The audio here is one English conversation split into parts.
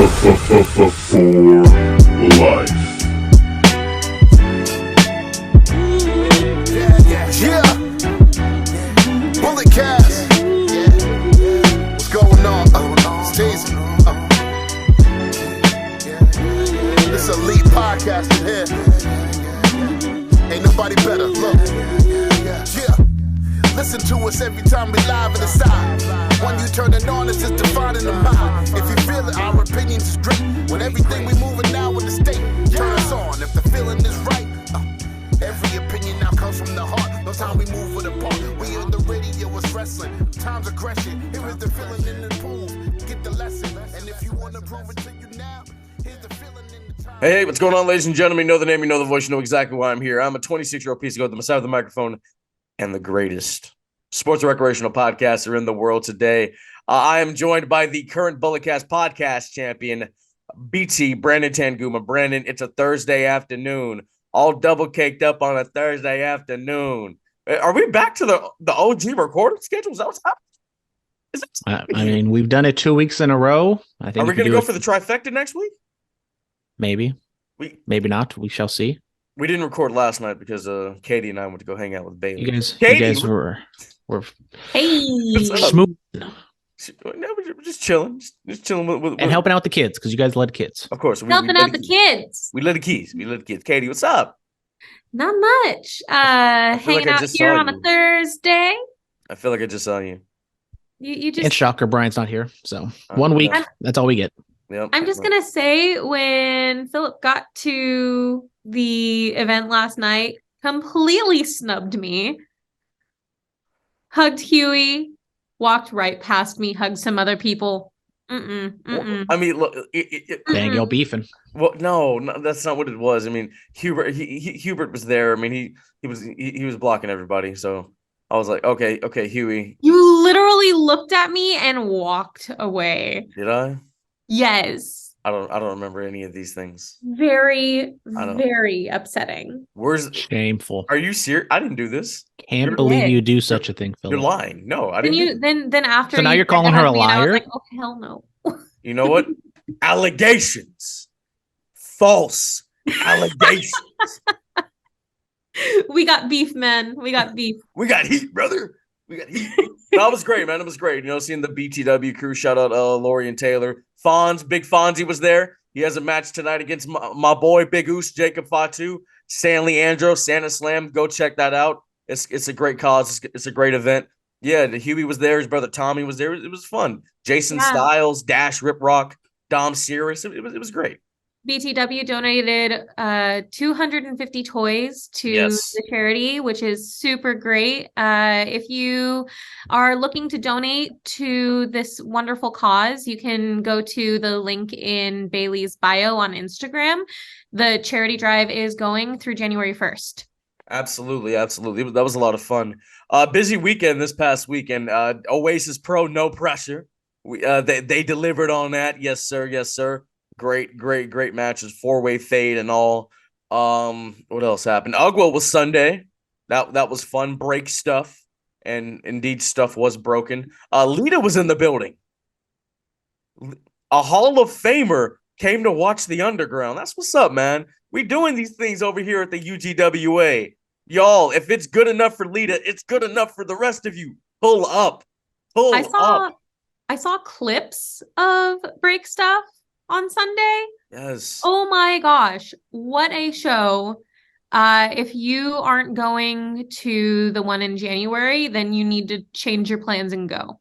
For life. Yeah. Bullet cast. What's going on? Stacy. This elite podcast in here. Ain't nobody better. Look. Yeah. Listen to us every time we live in the side. When you turn it on, it's just defining the mind. If you feel it, our opinions is great. When everything we moving now in the state, turn us on if the feeling is right. Every opinion now comes from the heart. No time we move with a part. We in the radio, it's wrestling. Time's aggression. Here is the feeling in the prove. Get the lesson. And if you want to prove it to you now, here's the feeling in the time. Hey, what's going on, ladies and gentlemen? You know the name, you know the voice, you know exactly why I'm here. I'm a 26-year-old piece of goat, the side of the microphone, and the greatest sports and recreational podcaster in the world today. I am joined by the current Bulletcast podcast champion, BT, Brandon Tanguma. Brandon, it's a Thursday afternoon, all double caked up on a Thursday afternoon. Are we back to the OG recording schedule? Is that what's happening? I mean, we've done it 2 weeks in a row. I think Are we going to go for the trifecta next week? Maybe. Maybe not. We shall see. We didn't record last night because Katie and I went to go hang out with Bailey. You guys were smooth No, we're just chilling. Just chilling with and helping out the kids because you guys led kids. Of course. Helping out the kids. We led the kids. Katie, what's up? Not much. Hanging out here on a Thursday. I feel like I just saw you. You just. And shocker, Brian's not here. So 1 week, that's all we get. Yep. I'm just going to say when Phillip got to the event last night, completely snubbed me, hugged Huey, walked right past me, hugged some other people. Well, I mean, look, Dang, y'all beefing. Well, no, that's not what it was. I mean, Hubert was there. I mean, he was blocking everybody. So I was like, okay, Huey. You literally looked at me and walked away. Did I? Yes. I don't remember any of these things. Very, very upsetting. Shameful. Are you serious? I didn't do this. Can't believe you do such a thing, Phillip. You're lying. No, I didn't. Then after. So now you're calling her a liar? I was like, oh hell no. You know what? Allegations. False allegations. We got beef, man. We got beef. We got heat, brother. We got heat. That was great, man. It was great. You know, seeing the BTW crew. Shout out Lori and Taylor. Big Fonzie was there. He has a match tonight against my boy Big Oos, Jacob Fatu, Stanley Andro, Santa Slam. Go check that out. It's a great cause. It's a great event. Yeah, Huey was there. His brother Tommy was there. It was fun. Jason Styles, Dash Rip Rock, Dom Sirius. It was great. BTW donated 250 toys to the charity, which is super great. If you are looking to donate to this wonderful cause, you can go to the link in Bailey's bio on Instagram. The charity drive is going through January 1st. Absolutely. That was a lot of fun. Busy weekend this past weekend. Oasis Pro, no pressure. They delivered on that. Yes, sir. Great matches, 4-way fade and all. What else happened? Ugwa was Sunday. That was fun. Break stuff. And indeed stuff was broken. Lita was in the building. A Hall of Famer came to watch the Underground. That's what's up, man. We doing these things over here at the UGWA. Y'all, if it's good enough for Lita, it's good enough for the rest of you. Pull up. I saw clips of break stuff on Sunday. Yes. Oh my gosh. What a show. If you aren't going to the one in January, then you need to change your plans and go.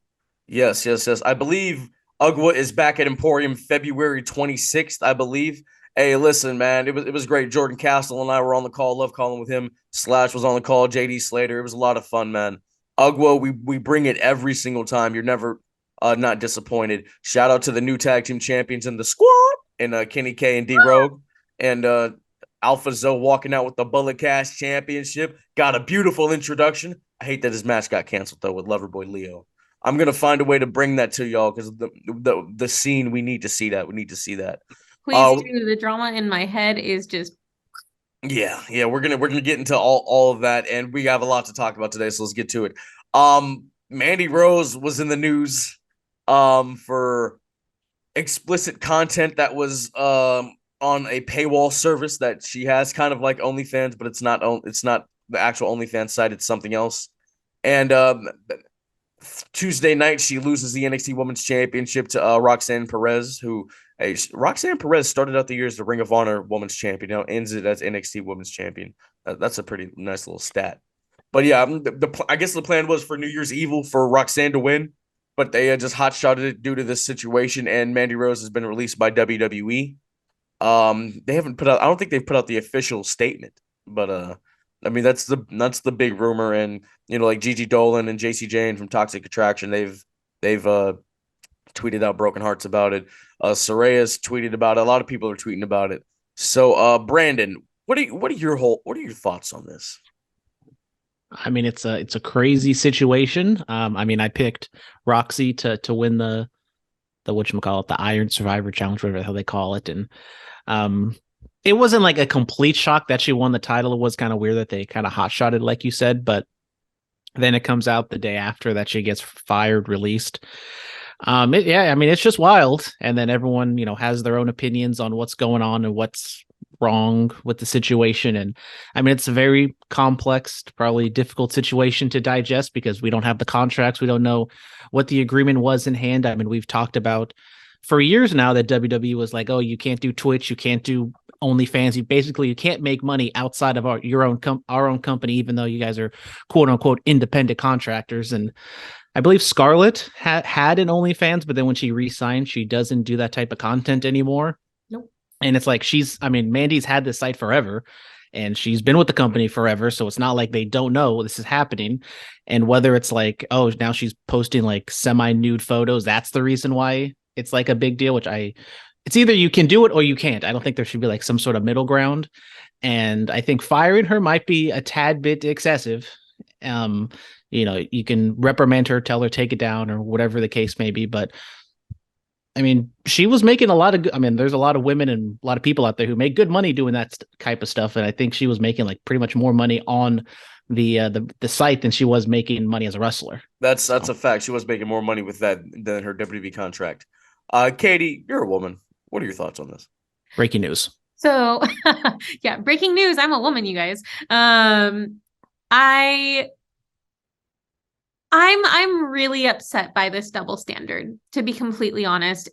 Yes. I believe Ugwa is back at Emporium February 26th, I believe. Hey, listen, man, it was great. Jordan Castle and I were on the call. Love calling with him. Slash was on the call. JD Slater. It was a lot of fun, man. Ugwa, we bring it every single time. You're never not disappointed. Shout out to the new tag team champions in the squad and Kenny K and D Rogue and Alpha Zoe walking out with the Bullet Cast Championship. Got a beautiful introduction. I hate that his match got canceled though with Loverboy Leo. I'm gonna find a way to bring that to y'all because the scene, we need to see that. Please do. The drama in my head is just. Yeah. We're gonna get into all of that, and we have a lot to talk about today. So let's get to it. Mandy Rose was in the news for explicit content that was on a paywall service that she has, kind of like OnlyFans, but it's not the actual OnlyFans site, it's something else. And Tuesday night, she loses the NXT Women's Championship to Roxanne Perez, who Roxanne Perez started out the year as the Ring of Honor Women's Champion, now ends it as NXT Women's Champion. That's a pretty nice little stat. But yeah, I guess the plan was for New Year's Evil for Roxanne to win, but they just hot-shotted it due to this situation, and Mandy Rose has been released by WWE. They haven't put out. I don't think they've put out the official statement, but I mean that's the big rumor, and like Gigi Dolan and JC Jane from Toxic Attraction, they've tweeted out broken hearts about it. Soraya's tweeted about it. A lot of people are tweeting about it. So, Brandon, what are your thoughts on this? I mean, it's a crazy situation. I mean, I picked Roxy to win the whatchamacallit, the Iron Survivor Challenge, whatever the hell they call it, and it wasn't like a complete shock that she won the title. It was kind of weird that they kind of hot-shotted, like you said, but then it comes out the day after that she gets fired, released. I mean, it's just wild. And then everyone, has their own opinions on what's going on and what's wrong with the situation. And I mean, it's a very complex, probably difficult situation to digest because we don't have the contracts. We don't know what the agreement was in hand. I mean, we've talked about for years now that WWE was like, oh, you can't do Twitch, you can't do OnlyFans. You can't make money outside of our own company, even though you guys are quote unquote independent contractors. And I believe Scarlett had an OnlyFans, but then when she re-signed, she doesn't do that type of content anymore. Nope. And it's like Mandy's had this site forever and she's been with the company forever. So it's not like they don't know this is happening. And whether it's like, oh, now she's posting like semi-nude photos, that's the reason why it's like a big deal, it's either you can do it or you can't. I don't think there should be like some sort of middle ground. And I think firing her might be a tad bit excessive. You can reprimand her, tell her, take it down or whatever the case may be. But I mean, she was making there's a lot of women and a lot of people out there who make good money doing that type of stuff. And I think she was making like pretty much more money on the site than she was making money as a wrestler. That's a fact. She was making more money with that than her WWE contract. Katie, you're a woman. What are your thoughts on this? Breaking news. So, yeah, breaking news. I'm a woman, you guys. I'm really upset by this double standard, to be completely honest.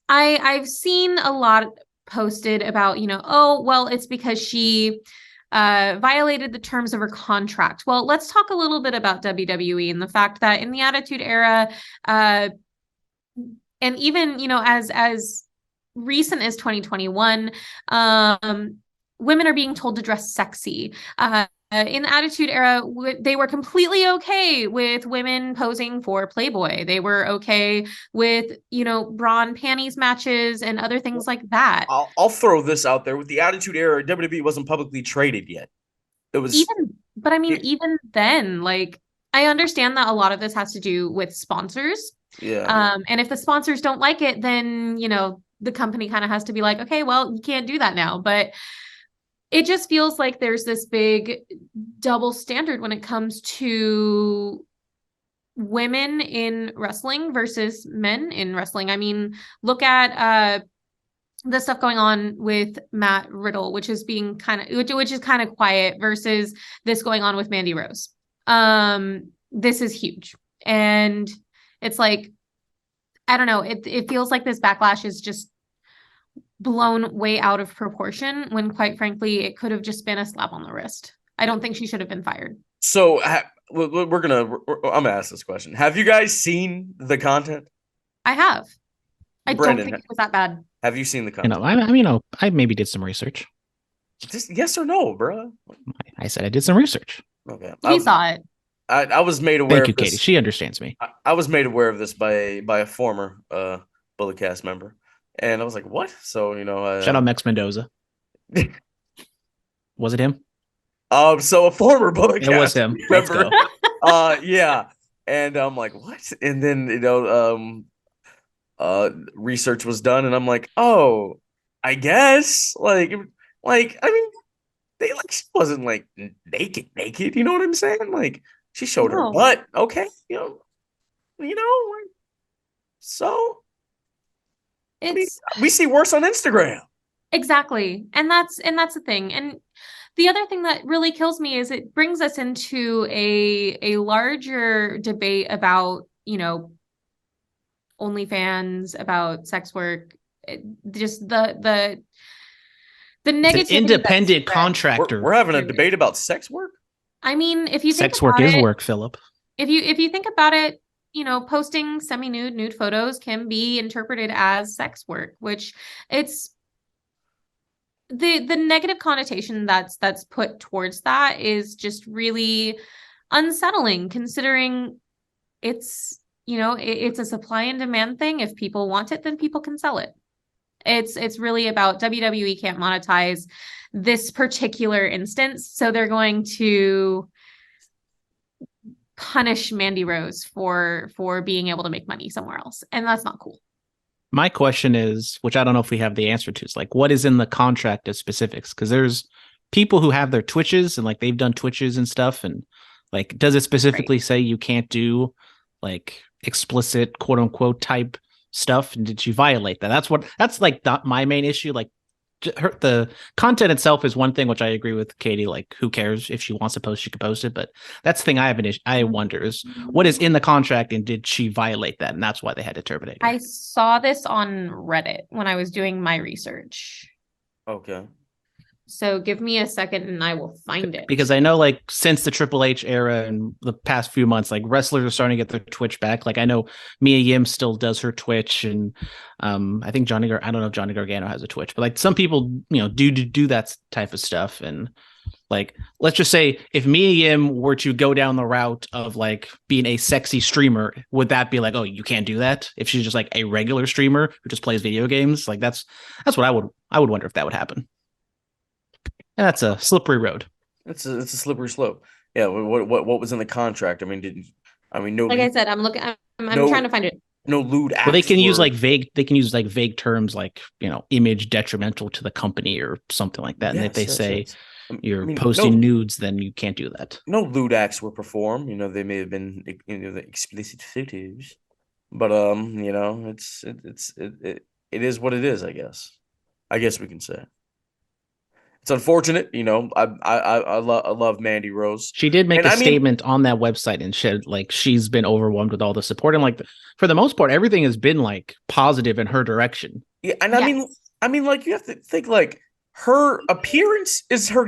I've seen a lot posted about, oh, well, it's because she violated the terms of her contract. Well, let's talk a little bit about WWE and the fact that in the Attitude Era, and even, as recent as 2021, women are being told to dress sexy. In the Attitude Era, they were completely okay with women posing for Playboy. They were okay with, bra and panties matches and other things like that. I'll throw this out there. With the Attitude Era, WWE wasn't publicly traded yet. It was even then, like, I understand that a lot of this has to do with sponsors. Yeah. And if the sponsors don't like it, then, the company kind of has to be like, okay, well, you can't do that now. But it just feels like there's this big double standard when it comes to women in wrestling versus men in wrestling. I mean, look at the stuff going on with Matt Riddle, which is kind of quiet, versus this going on with Mandy Rose. This is huge. And it's like, I don't know, it feels like this backlash is just blown way out of proportion when, quite frankly, it could have just been a slap on the wrist. I don't think she should have been fired. So I'm gonna ask this question. Have you guys seen the content? I have. I Brandon, don't think it was that bad. Have you seen the content? I maybe did some research. Just yes or no, bro? I said I did some research. Okay. We saw it. I was made aware Thank you, of this. Katie. She understands me. I was made aware of this by a former Bulletcast member. And I was like, what? So, shout out Mex Mendoza. Was it him? So a former Bulletcast It was him. member. Yeah. And I'm like, what? And then, research was done, and I'm like, oh, I guess. Like, I mean, she wasn't like naked, you know what I'm saying? Like, she showed her butt. Okay. So we see worse on Instagram. Exactly. And that's the thing. And the other thing that really kills me is it brings us into a larger debate about, OnlyFans, about sex work, just the negativity. The independent contractor. We're having a debate about sex work. I mean, if you think sex work is work, Phillip. If you think about it, posting nude photos can be interpreted as sex work, which it's the negative connotation that's put towards that is just really unsettling, considering it's it's a supply and demand thing. If people want it, then people can sell it. It's really about WWE can't monetize this particular instance, so they're going to punish Mandy Rose for being able to make money somewhere else, and that's not cool. My question is, which I don't know if we have the answer to, is like, what is in the contract as specifics? Because there's people who have their Twitches and like they've done Twitches and stuff, and like, does it specifically say you can't do like explicit quote unquote type stuff? And did she violate that? That's like my main issue. Like, the content itself is one thing, which I agree with Katie. Like, who cares if she wants to post, she can post it. But that's the thing I have an issue. I wonder is what is in the contract, and did she violate that? And that's why they had to terminate her. I saw this on Reddit when I was doing my research. Okay. So give me a second and I will find it. Because I know, like, since the Triple H era and the past few months, like, wrestlers are starting to get their Twitch back. Like, I know Mia Yim still does her Twitch, and I think I don't know if Johnny Gargano has a Twitch, but like some people, do that type of stuff. And like, let's just say if Mia Yim were to go down the route of like being a sexy streamer, would that be like, oh, you can't do that? If she's just like a regular streamer who just plays video games, like that's what I would wonder if that would happen. And that's a slippery road. It's a slippery slope. Yeah. What was in the contract? I mean, no. Like I said, I'm trying to find it. No lewd acts. Well, they can use vague terms like, image detrimental to the company or something like that. And if they say you're posting nudes, then you can't do that. No lewd acts were performed. They may have been the explicit photos, but it is what it is. I guess we can say. It's unfortunate, I love Mandy Rose. She did make a statement on that website and said like she's been overwhelmed with all the support, and like for the most part, everything has been like positive in her direction. Yeah, and yes. I mean, like you have to think like her appearance is her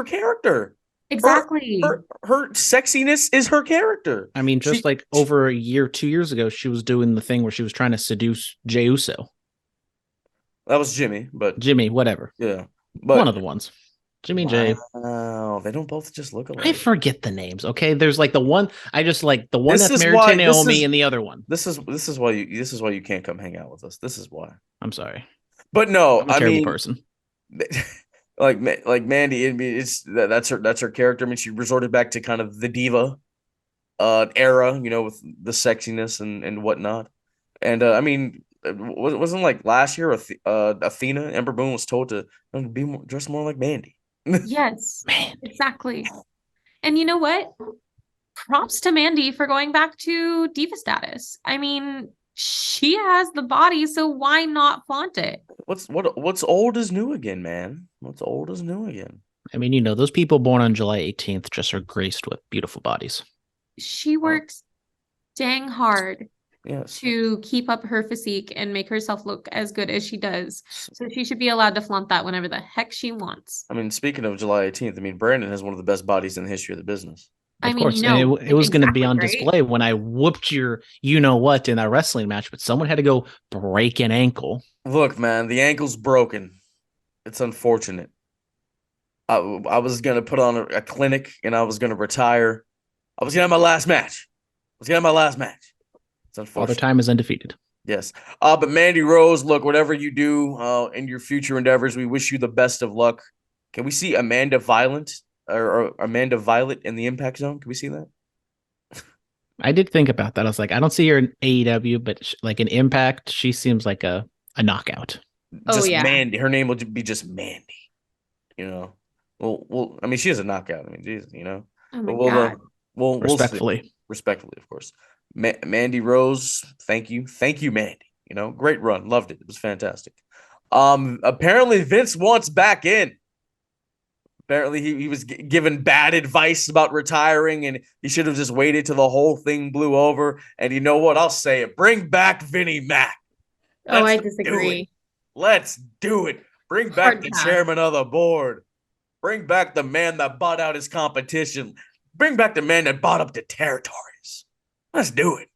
character. Exactly. Her sexiness is her character. I mean, like over 2 years ago, she was doing the thing where she was trying to seduce Jey Uso. That was Jimmy, whatever. Yeah. But, one of the ones, Jimmy and Jay. Wow, they don't both just look alike. I forget the names. Okay, there's like the one. I just like the one that's married to Naomi, and the other one. This is why you can't come hang out with us. This is why. I'm sorry, but no, I'm a terrible person. Like Mandy, I mean, that's her character. I mean, she resorted back to kind of the diva era, with the sexiness and whatnot. And I mean. It wasn't like last year Athena Ember Moon was told to be dressed more like Mandy. Yes, exactly. And you know what? Props to Mandy for going back to diva status. I mean, she has the body, so why not flaunt it? What's old is new again, man. What's old is new again. I mean, those people born on July 18th just are graced with beautiful bodies. She works dang hard. Yes. To keep up her physique and make herself look as good as she does. So she should be allowed to flaunt that whenever the heck she wants. I mean, speaking of July 18th, I mean, Brandon has one of the best bodies in the history of the business. Of course. And it was going to be on display when I whooped your you-know-what in that wrestling match, but someone had to go break an ankle. Look, man, the ankle's broken. It's unfortunate. I was going to put on a clinic and I was going to retire. I was going to have my last match. Father Time is undefeated. Yes. But Mandy Rose, look, whatever you do in your future endeavors, we wish you the best of luck. Can we see Amanda Violet in the Impact Zone? Can we see that? I did think about that. I was like, I don't see her in AEW, but like in Impact, she seems like a knockout. Mandy. Her name will be just Mandy. Well, I mean, she is a knockout. I mean, Jesus, Oh my God. Respectfully. Respectfully, of course. Mandy Rose, thank you, Mandy. You know, great run. Loved it. It was fantastic. Apparently Vince wants back in. Apparently he was given bad advice about retiring, and he should have just waited till the whole thing blew over. And you know what? I'll say it. Bring back Vinnie Mac. Oh, I Do it. disagree. Let's do it. Bring back Hard the pass. chairman of the board. Bring back the man that bought out his competition. Bring back the man that bought up the territories. Let's do it.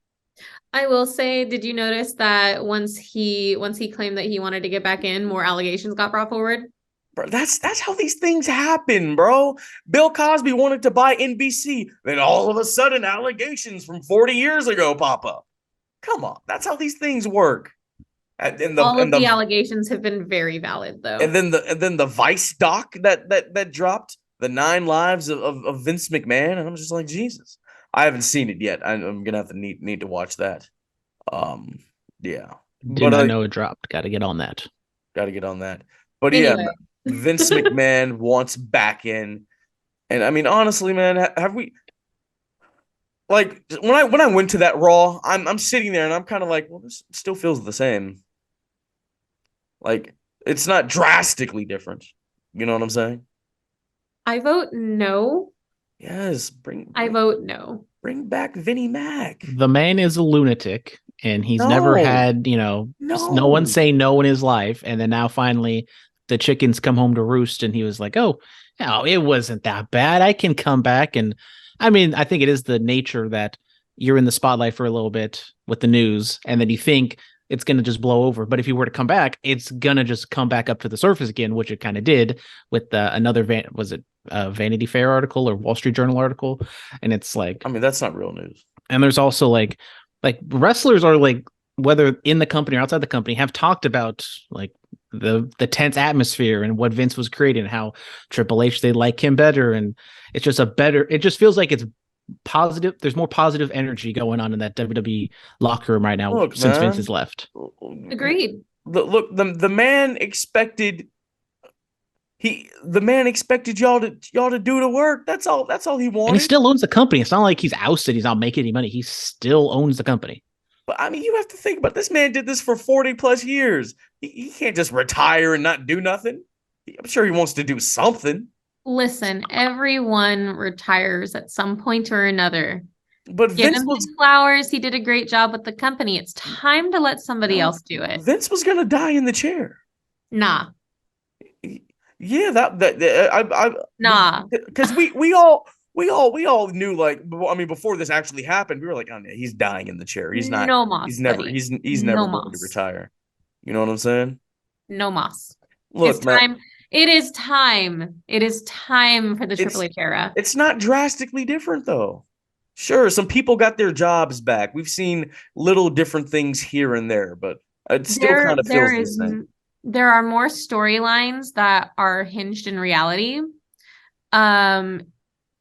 I will say, did you notice that once he claimed that he wanted to get back in, more allegations got brought forward? Bro, that's how these things happen, bro. Bill Cosby wanted to buy NBC, then all of a sudden allegations from 40 years ago pop up. Come on, that's how these things work. All of the allegations have been very valid, though. And then the Vice doc that dropped, the 9 lives of Vince McMahon, and I'm just like, Jesus. I haven't seen it yet. I'm gonna have to need to watch that. Yeah. Did not know it dropped. Got to get on that. Got to get on that. But Anyway. yeah, Vince McMahon wants back in, and I mean, honestly, man, have we? Like when I went to that Raw, I'm sitting there and I'm kind of like, well, this still feels the same. Like it's not drastically different. You know what I'm saying? I vote no. Yes, I vote no. Bring back Vinnie Mac. The man is a lunatic, and he's never had, no one say no in his life. And then now finally the chickens come home to roost, and he was like, oh, no, it wasn't that bad. I can come back. And I mean, I think it is the nature that you're in the spotlight for a little bit with the news, and then you think it's going to just blow over. But if you were to come back, it's going to just come back up to the surface again, which it kind of did with another Vanity Fair article or Wall Street Journal article. And it's like, I mean, that's not real news. And there's also like wrestlers are like, whether in the company or outside the company, have talked about like the tense atmosphere and what Vince was creating, how Triple H, they like him better. And it's just it just feels like it's positive. There's more positive energy going on in that WWE locker room right now since Vince has left. Agreed. Look, the man expected y'all to do the work. That's all he wanted. And he still owns the company. It's not like he's ousted, he's not making any money. He still owns the company. But I mean, you have to think about this man did this for 40 plus years. He can't just retire and not do nothing. I'm sure he wants to do something. Listen, everyone retires at some point or another. But Give Vince him his flowers. He did a great job with the company. It's time to let somebody else do it. Vince was gonna die in the chair. Nah. Yeah, nah. Because we all knew, like, I mean, before this actually happened, we were like, oh, yeah, he's dying in the chair. He's not. No moss. He's never. Buddy. He's no never going to retire. You know what I'm saying? No moss. Look, it's time. It is time. It is time for the Triple H era. It's not drastically different, though. Sure, some people got their jobs back. We've seen little different things here and there, but it still kind of feels the same. There are more storylines that are hinged in reality.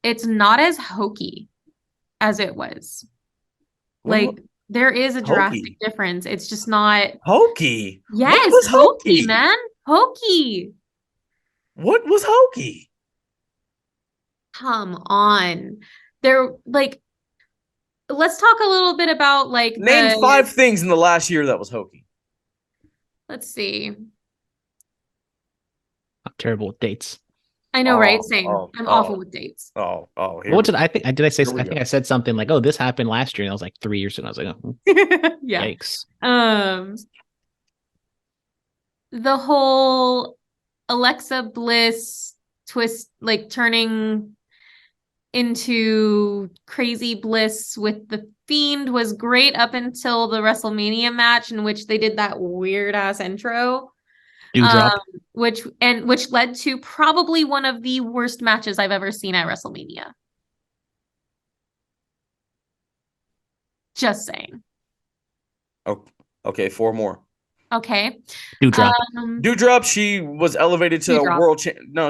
It's not as hokey as it was. Like, there is a drastic difference. It's just not hokey. Yes, what was hokey, man. Hokey. What was hokey? Come on. Let's talk a little bit about name 5 things in the last year that was hokey. Let's see. I'm terrible with dates. I know, right? Same. I'm awful with dates. What did I think? I think I said something like, "Oh, this happened last year," and I was like 3 years ago. I was like, "Oh, yeah." Yikes. The whole Alexa Bliss twist, like turning into crazy Bliss with the Fiend, was great up until the WrestleMania match, in which they did that weird ass intro. Which led to probably one of the worst matches I've ever seen at WrestleMania. Just saying. Oh, okay, 4 more. Okay. Doudrop. Doudrop, she was elevated to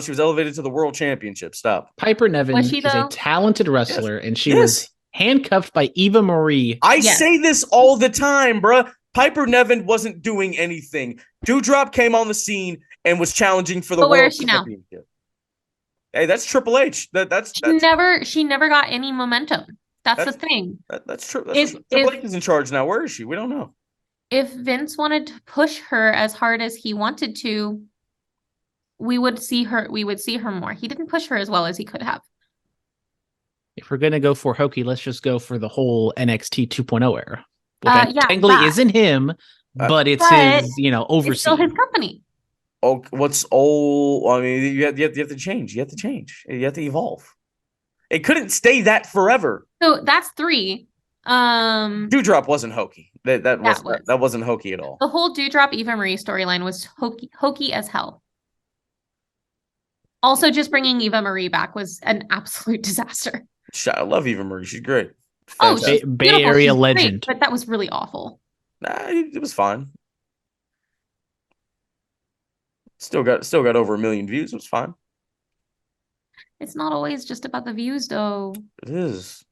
she was elevated to the world championship. Stop. Piper Niven is a talented wrestler, and she was handcuffed by Eva Marie. I say this all the time, bruh. Piper Niven wasn't doing anything. Doudrop came on the scene and was challenging for the world championship. Now? Hey, that's Triple H. She never got any momentum. That's the thing. That's true. Triple H is in charge now. Where is she? We don't know. if Vince wanted to push her as hard as he wanted to, we would see her more. He didn't push her as well as he could have. If we're gonna go for hokey, let's just go for the whole NXT 2.0 era, which technically isn't him, but it's his, overseeing. It's still his company. Oh, what's old? I mean, you have to change. You have to change. You have to evolve. It couldn't stay that forever. So that's 3. Dewdrop wasn't hokey. That wasn't hokey at all. The whole Dewdrop Eva Marie storyline was hokey as hell. Also, just bringing Eva Marie back was an absolute disaster. I love Eva Marie. She's great. Oh, she's Bay Area legend. Great, but that was really awful. Nah, it was fine. Still got over 1 million views. It was fine. It's not always just about the views, though. It is.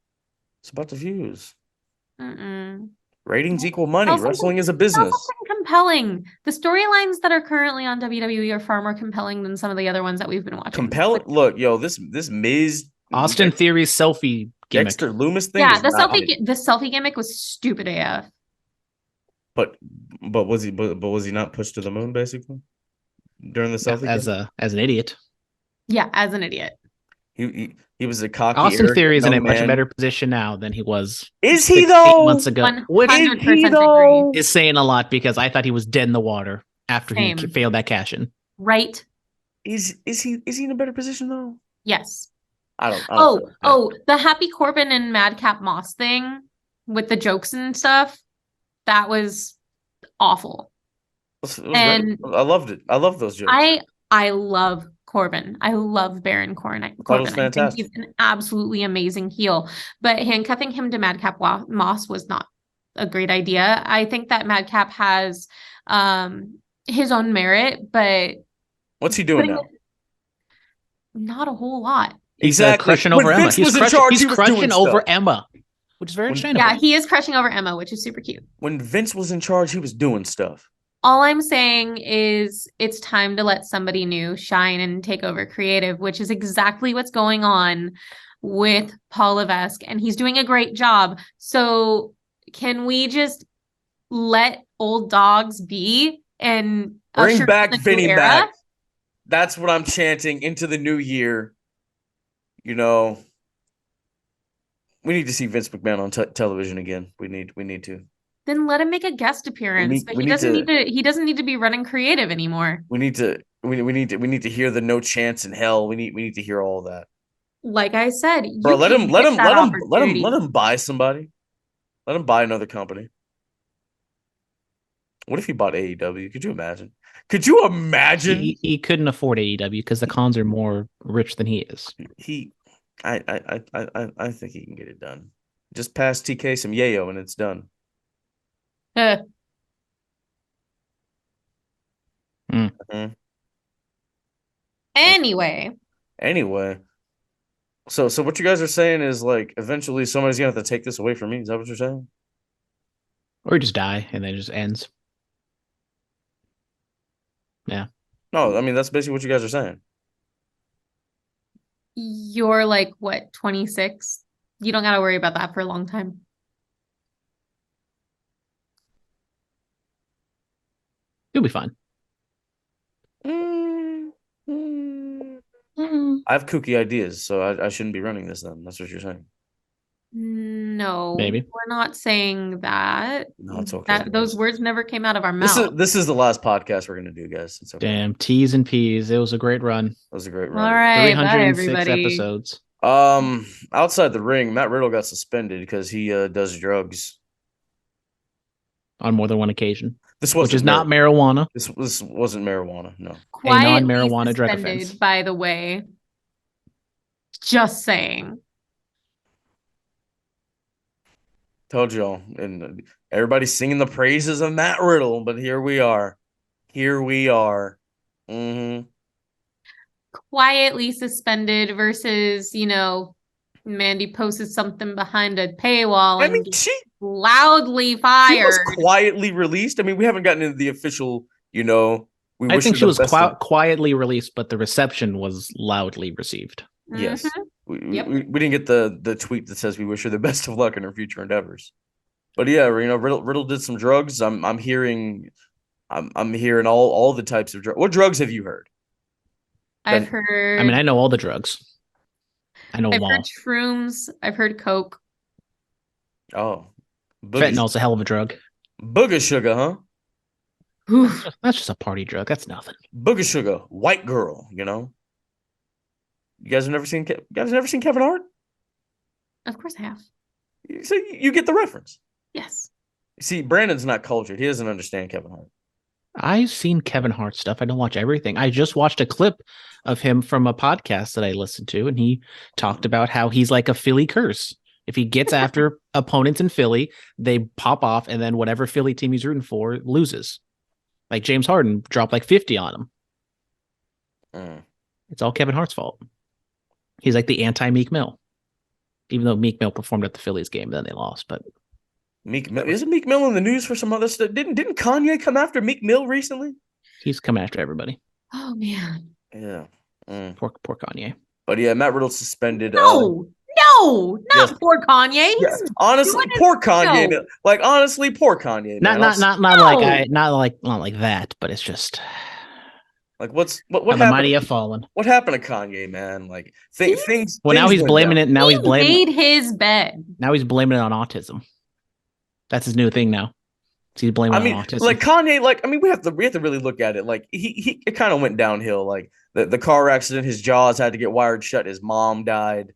It's about the views. Mm-mm. Ratings equal money. Wrestling is a business. Compelling. The storylines that are currently on WWE are far more compelling than some of the other ones that we've been watching. Compelling. Look, yo, this Miz Austin Theory's selfie gimmick. Dexter Loomis thing. Yeah, the selfie gimmick was stupid AF. But was he not pushed to the moon basically during the selfie as an idiot? Yeah, as an idiot. He was a cocky. Austin Theory is in a much better position now than he was. Is he though? 8 months ago. 100% agree. Is saying a lot because I thought he was dead in the water after he failed that cash in. Right. Is he in a better position though? Yes. I don't the Happy Corbin and Madcap Moss thing with the jokes and stuff, that was awful. I loved it. I love those jokes. I love Corbin. I love Baron Corbin. I think he's an absolutely amazing heel. But handcuffing him to Madcap Moss was not a great idea. I think that Madcap has his own merit, but what's he doing now? Not a whole lot. He's crushing over Emma. He's crushing over Emma, which is very exciting. Yeah, he is crushing over Emma, which is super cute. When Vince was in charge, he was doing stuff. All I'm saying is it's time to let somebody new shine and take over creative, which is exactly what's going on with Paul Levesque, and he's doing a great job. So can we just let old dogs be and bring back Vinny back? That's what I'm chanting into the new year. We need to see Vince McMahon on television again. We need to. Then let him make a guest appearance. But he doesn't need to be running creative anymore. We need to hear the no chance in hell. We need to hear all that. Like I said, bro, let him buy somebody. Let him buy another company. What if he bought AEW? Could you imagine? He couldn't afford AEW because the cons are more rich than he is. I think he can get it done. Just pass TK some yayo and it's done. Mm-hmm. Anyway. So what you guys are saying is like eventually somebody's gonna have to take this away from me. Is that what you're saying? Or just die and then it just ends. Yeah. No, I mean that's basically what you guys are saying. You're like what, 26? You don't gotta worry about that for a long time. You'll be fine. I have kooky ideas, so I shouldn't be running this then. That's what you're saying. No, maybe we're not saying that. No, it's okay. Those words never came out of our mouth. This is the last podcast we're gonna do, guys. It's okay. Damn, T's and P's. It was a great run. It was a great run. All right, 306 episodes. Outside the ring, Matt Riddle got suspended because he does drugs on more than one occasion. Which is not marijuana. This wasn't marijuana. No, a non-marijuana drug offense. By the way, just saying. Told y'all, and everybody's singing the praises of Matt Riddle, but here we are. Mm-hmm. Quietly suspended versus, Mandy posted something behind a paywall and she loudly fired. She was quietly released. I mean, we haven't gotten into the official, I think she was quietly released, but the reception was loudly received. Yes. We didn't get the tweet that says we wish her the best of luck in her future endeavors. But yeah, Riddle did some drugs. I'm hearing all the types of drugs. What drugs have you heard? I've heard. I mean, I know all the drugs. I know I've them heard all. shrooms. I've heard coke. Oh, Fentanyl's a hell of a drug. booger sugar, huh? That's just a party drug. That's nothing. Booger sugar, white girl. You guys have never seen Kevin Hart? Of course I have. So you get the reference. Yes. See, Brandon's not cultured. He doesn't understand Kevin Hart. I've seen Kevin Hart stuff. I don't watch everything. I just watched a clip of him from a podcast that I listened to, and he talked about how he's like a Philly curse. If he gets after opponents in Philly, they pop off, and then whatever Philly team he's rooting for loses. Like James Harden dropped like 50 on him. It's all Kevin Hart's fault. He's like the anti-Meek Mill. Even though Meek Mill performed at the Phillies game, then they lost. But isn't Meek Mill in the news for some other stuff? Didn't Kanye come after Meek Mill recently? He's coming after everybody. Oh man. Yeah. Poor Kanye. But yeah, Matt Riddle suspended. No, not poor Kanye. Yeah, honestly, poor Kanye. No. Like honestly, poor Kanye. Not like that, but it's just like what the happened? mighty have fallen. What happened to Kanye, man? Like things. Well, now he's blaming down. it. Now he's blaming. Made his bed. Now he's blaming it on autism. That's his new thing now. He's blaming it on autism. Like Kanye. Like we have to really look at it. Like he it kind of went downhill. Like the car accident, his jaws had to get wired shut. His mom died.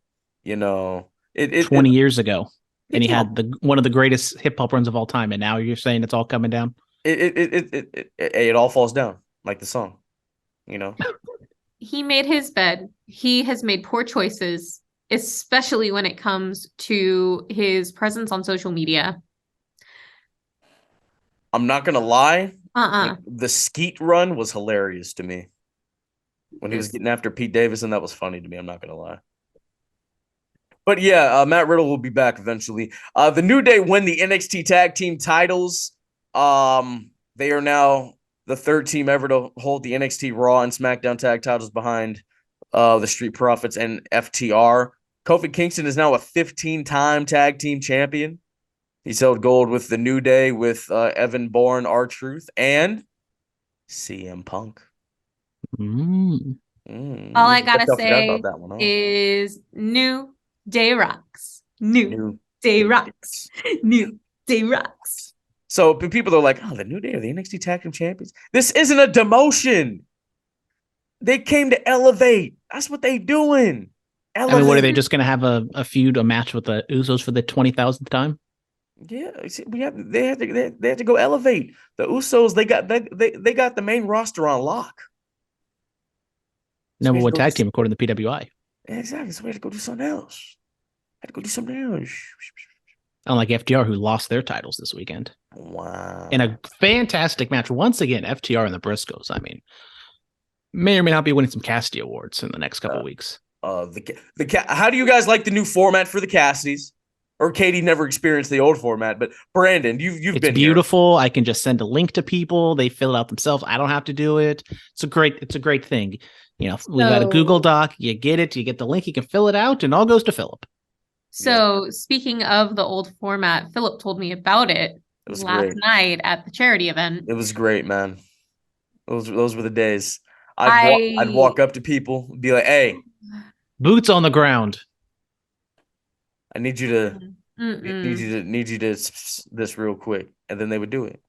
20 years ago, and he had one of the greatest hip hop runs of all time. And now you're saying it's all coming down. It all falls down like the song. He made his bed. He has made poor choices, especially when it comes to his presence on social media. I'm not gonna lie. Like, the Skeet run was hilarious to me when he was getting after Pete Davidson. That was funny to me. I'm not gonna lie. But yeah, Matt Riddle will be back eventually. The New Day win the NXT Tag Team titles. They are now the third team ever to hold the NXT Raw and SmackDown tag titles behind the Street Profits and FTR. Kofi Kingston is now a 15-time tag team champion. He's held gold with the New Day, with Evan Bourne, R-Truth, and CM Punk. All I gotta say is New Day rocks. New Day rocks. New Day rocks. So people are like, oh, the New Day are the NXT Tag Team Champions. This isn't a demotion. They came to elevate. That's what they doing. Elevate. I mean, what are they just going to have a feud, a match with the Usos for the 20,000th time? Yeah, they have to go elevate. The Usos, they got the main roster on lock. Number one tag team according to PWI. Exactly. So we had to go do something else. Unlike FTR, who lost their titles this weekend. Wow. In a fantastic match. Once again, FTR and the Briscoes, I mean, may or may not be winning some Cassidy awards in the next couple of weeks. How do you guys like the new format for the Cassidys? Or Katie never experienced the old format, but Brandon, you've been beautiful. Here. I can just send a link to people. They fill it out themselves. I don't have to do it. It's a great thing. We got a Google Doc. You get it. You get the link. You can fill it out, and all goes to Phillip. So speaking of the old format, Phillip told me about it last night at the charity event. It was great, man. Those were the days. I'd walk up to people and be like, "Hey, boots on the ground. I need you to this real quick," and then they would do it.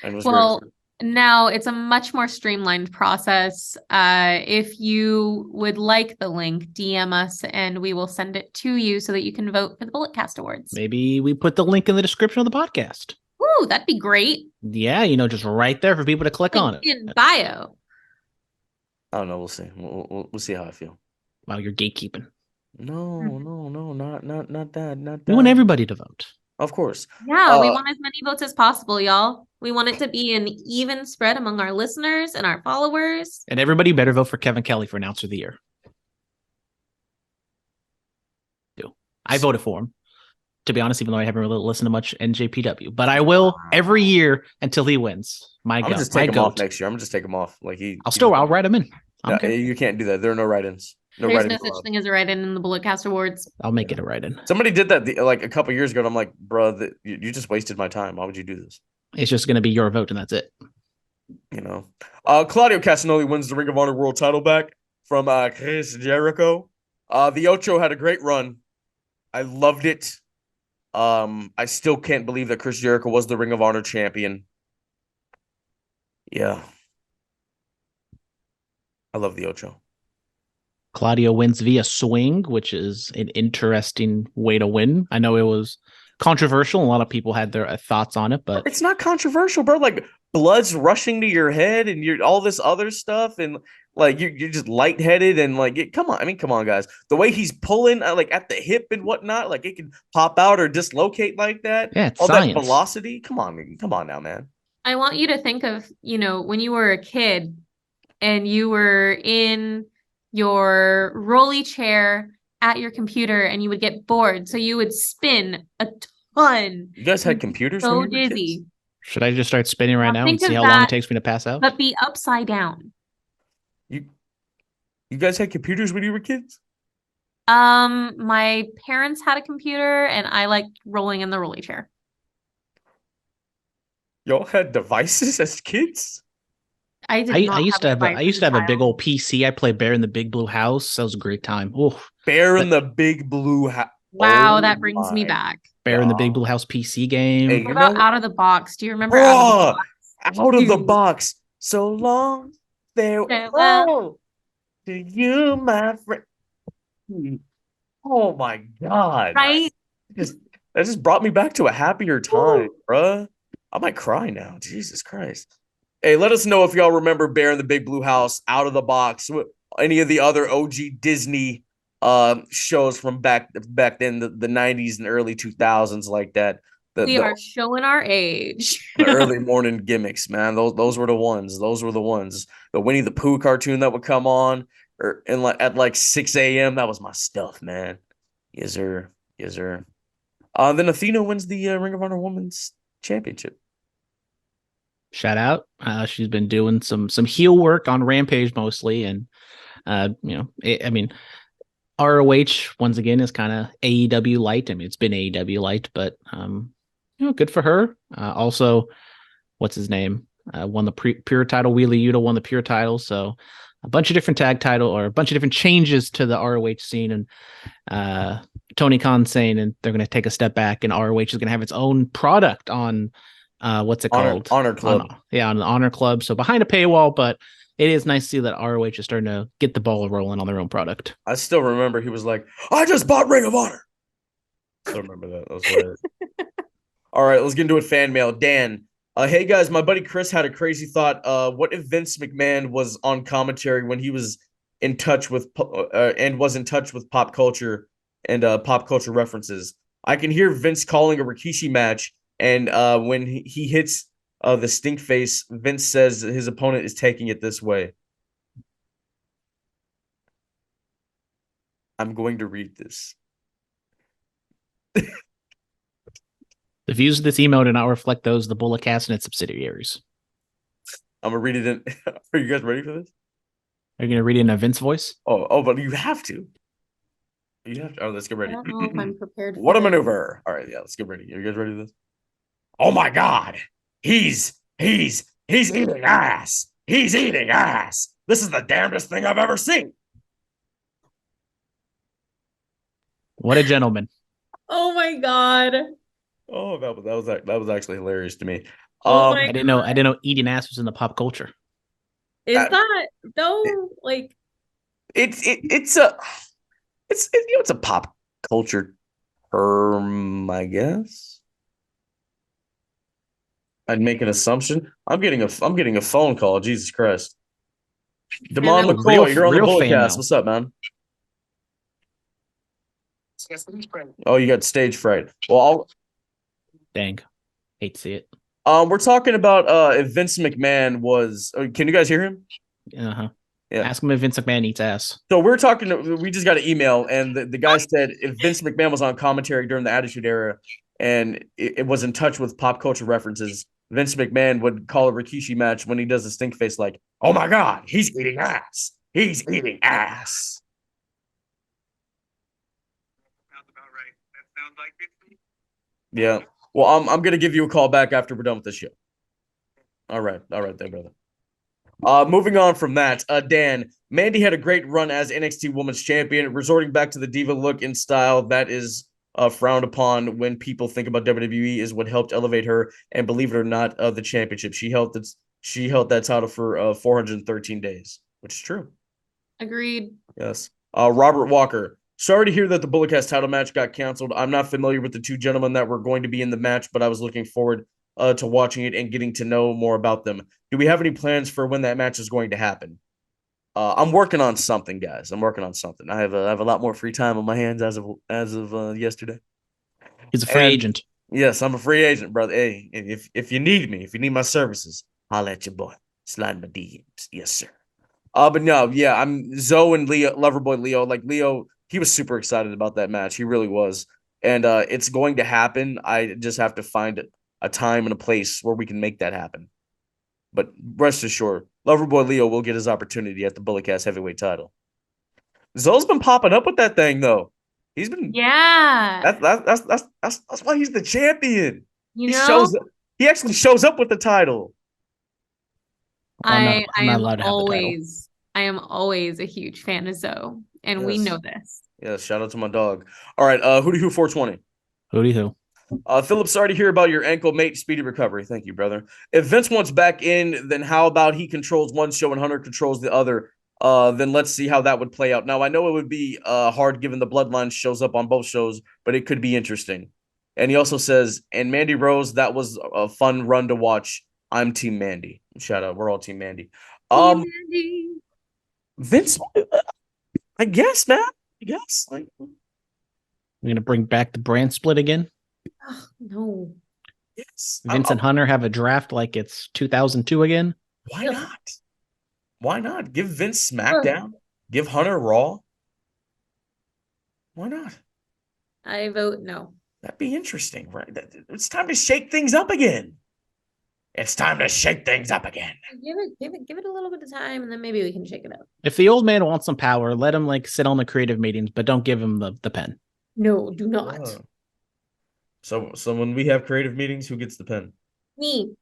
And it was great. Now it's a much more streamlined process. If you would like the link, DM us and we will send it to you so that you can vote for the Bulletcast Awards. Maybe we put the link in the description of the podcast. Ooh, that'd be great. Yeah, just right there for people to click on it. In bio. I don't know. We'll see. We'll see how I feel. Wow, you're gatekeeping. No, not that. We want everybody to vote. Of course. Yeah, we want as many votes as possible, y'all. We want it to be an even spread among our listeners and our followers. And everybody better vote for Kevin Kelly for Announcer of the Year. I voted for him, to be honest, even though I haven't really listened to much NJPW. But I will every year until he wins. I'm just take him off next year. I'm just take him off. I'll write him in. You can't do that. There are no write-ins. No There's writing no such thing as a write-in in the Bulletcast Awards. I'll make it a write-in. Somebody did that like a couple years ago, and I'm like, bro, you just wasted my time. Why would you do this? It's just going to be your vote, and that's it. You know, Claudio Castagnoli wins the Ring of Honor World Title back from Chris Jericho. The Ocho had a great run. I loved it. I still can't believe that Chris Jericho was the Ring of Honor champion. Yeah, I love the Ocho. Claudio wins via swing, which is an interesting way to win. I know it was controversial. A lot of people had their thoughts on it, but it's not controversial, bro. Like blood's rushing to your head, and you're all this other stuff, and like you're just lightheaded, and like come on. I mean, come on, guys. The way he's pulling, like at the hip and whatnot, like it can pop out or dislocate like that. Yeah, it's all science. That velocity. Come on now, man. I want you to think of, when you were a kid and you were in your rolly chair at your computer and you would get bored. So you would spin a ton. You guys had computers so when you were dizzy. kids? Should I just start spinning right now and think see of how long that, it takes me to pass out? But be upside down. You guys had computers when you were kids? My parents had a computer and I liked rolling in the rolly chair. Y'all had devices as kids? I used to have a big old PC. I played Bear in the Big Blue House. That was a great time. Oof. Bear in the Big Blue House. Wow, that brings me back. Bear in the Big Blue House PC game. Hey, what about Out of the Box? Do you remember Out of the Box? Out of the Box. So long farewell to you, my friend. Oh my God. Right? That just brought me back to a happier time, bruh. I might cry now. Jesus Christ. Hey, let us know if y'all remember Bear in the Big Blue House, Out of the Box, any of the other OG Disney shows from back then, the 90s and early 2000s like that. We are showing our age. The early morning gimmicks, man. Those were the ones. Those were the ones. The Winnie the Pooh cartoon that would come on at like 6 a.m. That was my stuff, man. Yes, sir. Yes, sir. Then Athena wins the Ring of Honor Women's Championship. Shout out. She's been doing some heel work on Rampage mostly, and ROH once again is kind of AEW light. I mean, it's been AEW light, but good for her. Also, what's his name? Won the pure title. Wheeler Yuta won the pure title. So a bunch of different tag title or a bunch of different changes to the ROH scene, and Tony Khan saying and they're going to take a step back, and ROH is going to have its own product on. What's it called? Honor Club. On the Honor Club. So behind a paywall, but it is nice to see that ROH is starting to get the ball rolling on their own product. I still remember he was like, I just bought Ring of Honor. I still remember that. That was hilarious. All right, let's get into it. Fan mail. Dan. Hey guys, my buddy Chris had a crazy thought. What if Vince McMahon was on commentary when he was in touch with pop culture and pop culture references? I can hear Vince calling a Rikishi match. And when he hits the stink face, Vince says his opponent is taking it this way. I'm going to read this. The views of this email do not reflect those of the Bulletcast and its subsidiaries. I'm going to read it in. Are you guys ready for this? Are you going to read it in a Vince voice? Oh, but you have to. You have to. Oh, let's get ready. I don't know if I'm prepared for What a maneuver. All right, yeah, let's get ready. Are you guys ready for this? Oh my God. He's eating ass. He's eating ass. This is the damnedest thing I've ever seen. What a gentleman. Oh my God. Oh, that was actually hilarious to me. I didn't know eating ass was in the pop culture. Is that though? Like it's a pop culture term, I guess. I'd make an assumption. I'm getting a phone call. Jesus Christ. Damon McCoy, you're on the Bulletcast. What's up, man? Oh, you got stage fright. Well, Dang. Hate to see it. We're talking about if Vince McMahon was. Can you guys hear him? Uh-huh. Yeah. Ask him if Vince McMahon eats ass. So we just got an email, and the guy said if Vince McMahon was on commentary during the Attitude Era and it was in touch with pop culture references, Vince McMahon would call a Rikishi match when he does a stink face like, oh my God, he's eating ass. He's eating ass. Yeah. Well, I'm gonna give you a call back after we're done with this show. All right, there, brother. Moving on from that, Dan, Mandy had a great run as NXT Women's Champion, resorting back to the diva look and style that is frowned upon when people think about WWE is what helped elevate her. And believe it or not, the championship she held that title for 413 days, which is true. Agreed. Yes. Robert Walker. Sorry to hear that the Bulletcast title match got canceled. I'm not familiar with the two gentlemen that were going to be in the match, but I was looking forward to watching it and getting to know more about them. Do we have any plans for when that match is going to happen? I'm working on something, guys. I'm working on something. I have a lot more free time on my hands as of yesterday. He's a free agent. Yes, I'm a free agent, brother. Hey, if you need me, if you need my services, holla at your boy. Slide my DMs. Yes, sir. But no, yeah, I'm Zoe and Leo, Loverboy Leo. Like Leo, he was super excited about that match. He really was. And it's going to happen. I just have to find a time and a place where we can make that happen. But rest assured, Loverboy Leo will get his opportunity at the Bulletcast heavyweight title. Zoe's been popping up with that thing though. He's been That's why he's the champion. He actually shows up with the title. I'm not allowed to have the title. I am always a huge fan of Zoe, and we know this. Yes, shout out to my dog. All right, Hootie Who 420. Hootie Who. Phillip, sorry to hear about your ankle, mate. Speedy recovery. Thank you, brother. If Vince wants back in, then how about he controls one show and Hunter controls the other? Then let's see how that would play out. Now, I know it would be hard given the bloodline shows up on both shows, but it could be interesting. And he also says, and Mandy Rose, that was a fun run to watch. I'm Team Mandy. Shout out. We're all Team Mandy. Team Mandy. Vince, I guess, man. I guess. Like, we're going to bring back the brand split again? Oh, no. Yes. Vince and Hunter have a draft like it's 2002 again? Why not? Why not? Give Vince SmackDown. Give Hunter Raw. Why not? I vote no. That'd be interesting, right? It's time to shake things up again. It's time to shake things up again. Give it a little bit of time, and then maybe we can shake it up. If the old man wants some power, let him like sit on the creative meetings, but don't give him the pen. No, do not. Oh. So when we have creative meetings, who gets the pen? Me.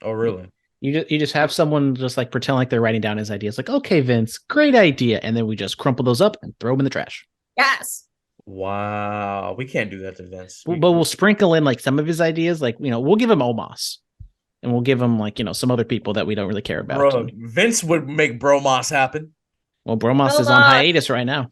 Oh, really? You just have someone just like pretend like they're writing down his ideas. Like, okay, Vince, great idea, and then we just crumple those up and throw them in the trash. Yes. Wow, we can't do that to Vince. But we'll sprinkle in like some of his ideas. Like, we'll give him Omos, and we'll give him like some other people that we don't really care about. Bro, Vince would make Bromos happen. Well, Bromos is on hiatus right now.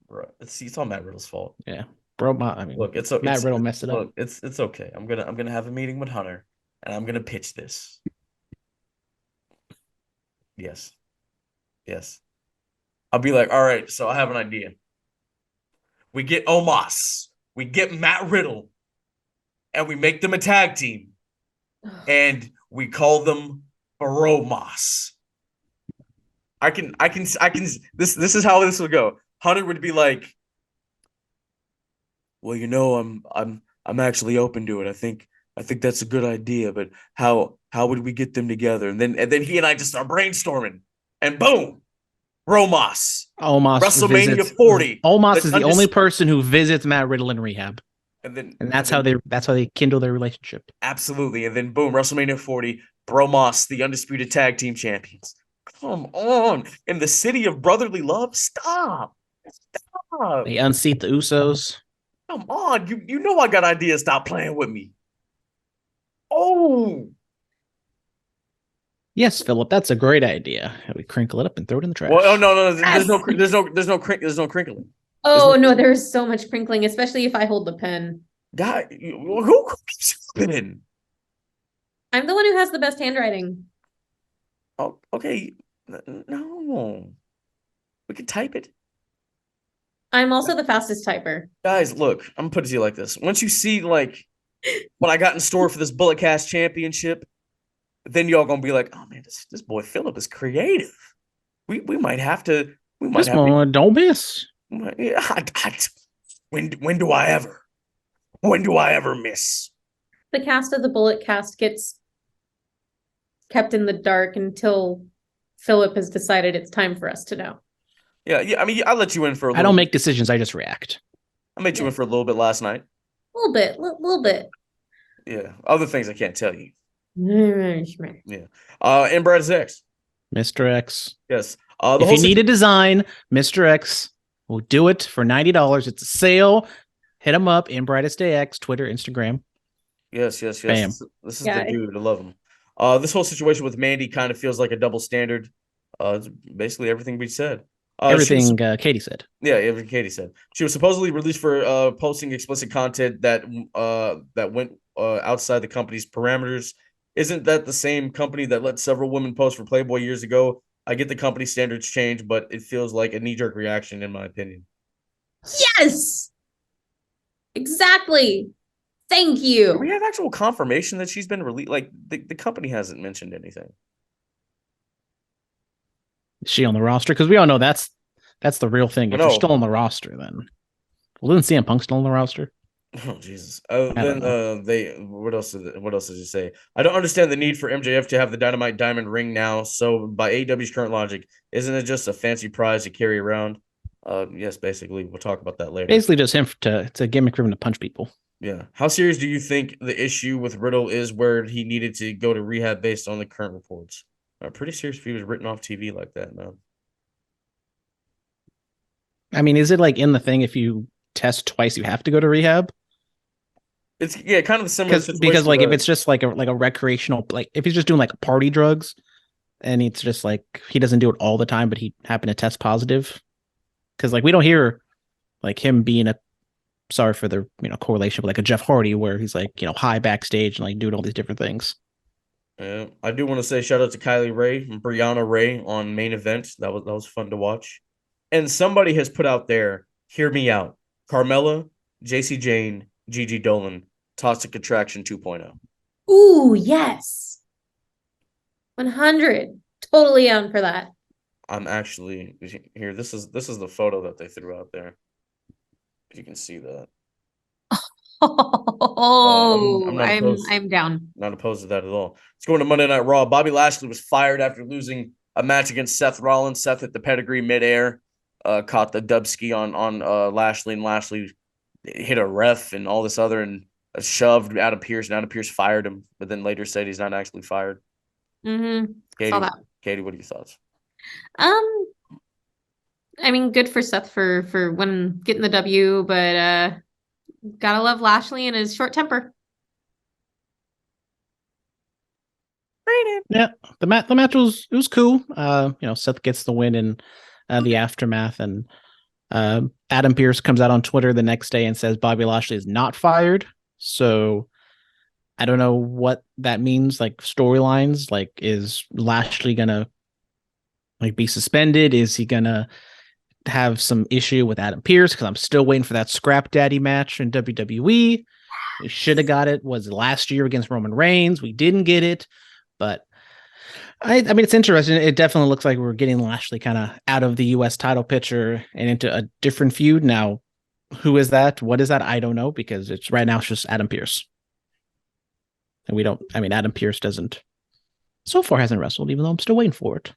Bro, it's all Matt Riddle's fault. Yeah, Bromos. I mean, look, Matt Riddle messed it up. Look, it's okay. I'm gonna have a meeting with Hunter, and I'm gonna pitch this. Yes. I'll be like, all right, so I have an idea. We get Omos, we get Matt Riddle, and we make them a tag team, and we call them Bromos. I can. This is how this would go. Hunter would be like, well, I'm actually open to it. I think that's a good idea, but how would we get them together? And then he and I just start brainstorming, and boom, Omos WrestleMania 40. Omos is the only person who visits Matt Riddle in rehab, and that's how they kindle their relationship. Absolutely, and then boom, WrestleMania 40, Bromos, the undisputed tag team champions. Come on, in the city of brotherly love, stop. They unseat the Usos. Come on, you know I got ideas. Stop playing with me. Oh. Yes, Phillip, that's a great idea. We crinkle it up and throw it in the trash. Well, no, there's no crinkling. Oh no, there's so much crinkling, especially if I hold the pen. God, who keeps spinning? I'm the one who has the best handwriting. Oh, okay. No, we could type it. I'm also the fastest typer. Guys, look, I'm gonna put it to you like this. Once you see like what I got in store for this Bulletcast championship, then y'all gonna be like, oh man, this boy Phillip is creative. We might have to. Don't miss. Yeah, when do I ever? When do I ever miss? The cast of the Bulletcast gets kept in the dark until Phillip has decided it's time for us to know. Yeah. I mean, I let you in for a little. I don't make decisions. I just react. I made you in for a little bit last night. little bit. Yeah, other things I can't tell you. Sure. Yeah. And Brad X. Mr. X. Yes. If you need a design, Mr. X will do it for $90. It's a sale. Hit him up in Brightest Day X, Twitter, Instagram. Yes. Bam. This is the dude. I love him. This whole situation with Mandy kind of feels like a double standard. It's basically everything we said. Everything Katie said. Yeah, everything Katie said. She was supposedly released for posting explicit content that went outside the company's parameters. Isn't that the same company that let several women post for Playboy years ago? I get the company standards change, but it feels like a knee-jerk reaction, in my opinion. Yes. Exactly. Thank you. Do we have actual confirmation that she's been released? Like the company hasn't mentioned anything. Is she on the roster? Because we all know that's the real thing. If you're still on the roster, then isn't CM Punk still on the roster? Oh Jesus! Then what else did you say? I don't understand the need for MJF to have the Dynamite Diamond ring now. So by AEW's current logic, isn't it just a fancy prize to carry around? Yes, basically. We'll talk about that later. Basically, just him to gimmick for him to punch people. Yeah. How serious do you think the issue with Riddle is, where he needed to go to rehab based on the current reports? Pretty serious if he was written off TV like that, man. I mean, is it like in the thing if you test twice, you have to go to rehab? It's kind of the similar situation. Because like if it's just like a recreational, like if he's just doing like party drugs, and it's just like he doesn't do it all the time, but he happened to test positive. Because like we don't hear like him being sorry for the correlation, but like a Jeff Hardy where he's like high backstage and like doing all these different things. Yeah, I do want to say shout out to Kylie Ray and Brianna Ray on Main Event. That was fun to watch. And somebody has put out there, hear me out. Carmella, JC Jane, Gigi Dolan, Toxic Attraction 2.0. Ooh, yes. 100. Totally on for that. I'm actually here. This is the photo that they threw out there. If you can see that. Oh, I'm down. Not opposed to that at all. Let's go into Monday Night Raw. Bobby Lashley was fired after losing a match against Seth Rollins. Seth hit the pedigree midair, caught the dubski on Lashley, and Lashley hit a ref and all this other and shoved Adam Pearce, and Adam Pearce fired him, but then later said he's not actually fired. Mm-hmm. Saw that. Katie, what are your thoughts? I mean, good for Seth for when getting the W, but gotta love Lashley and his short temper. Yeah, the match was cool. Seth gets the win in the aftermath, and Adam Pearce comes out on Twitter the next day and says Bobby Lashley is not fired. So I don't know what that means. Like storylines, like is Lashley gonna like be suspended? Is he gonna have some issue with Adam Pearce? Because I'm still waiting for that Scrap Daddy match in WWE. We should have got it. Was last year against Roman Reigns. We didn't get it, but I mean, it's interesting. It definitely looks like we're getting Lashley kind of out of the U.S. title picture and into a different feud. Now, who is that? What is that? I don't know, because it's right now it's just Adam Pearce. And Adam Pearce so far hasn't wrestled, even though I'm still waiting for it.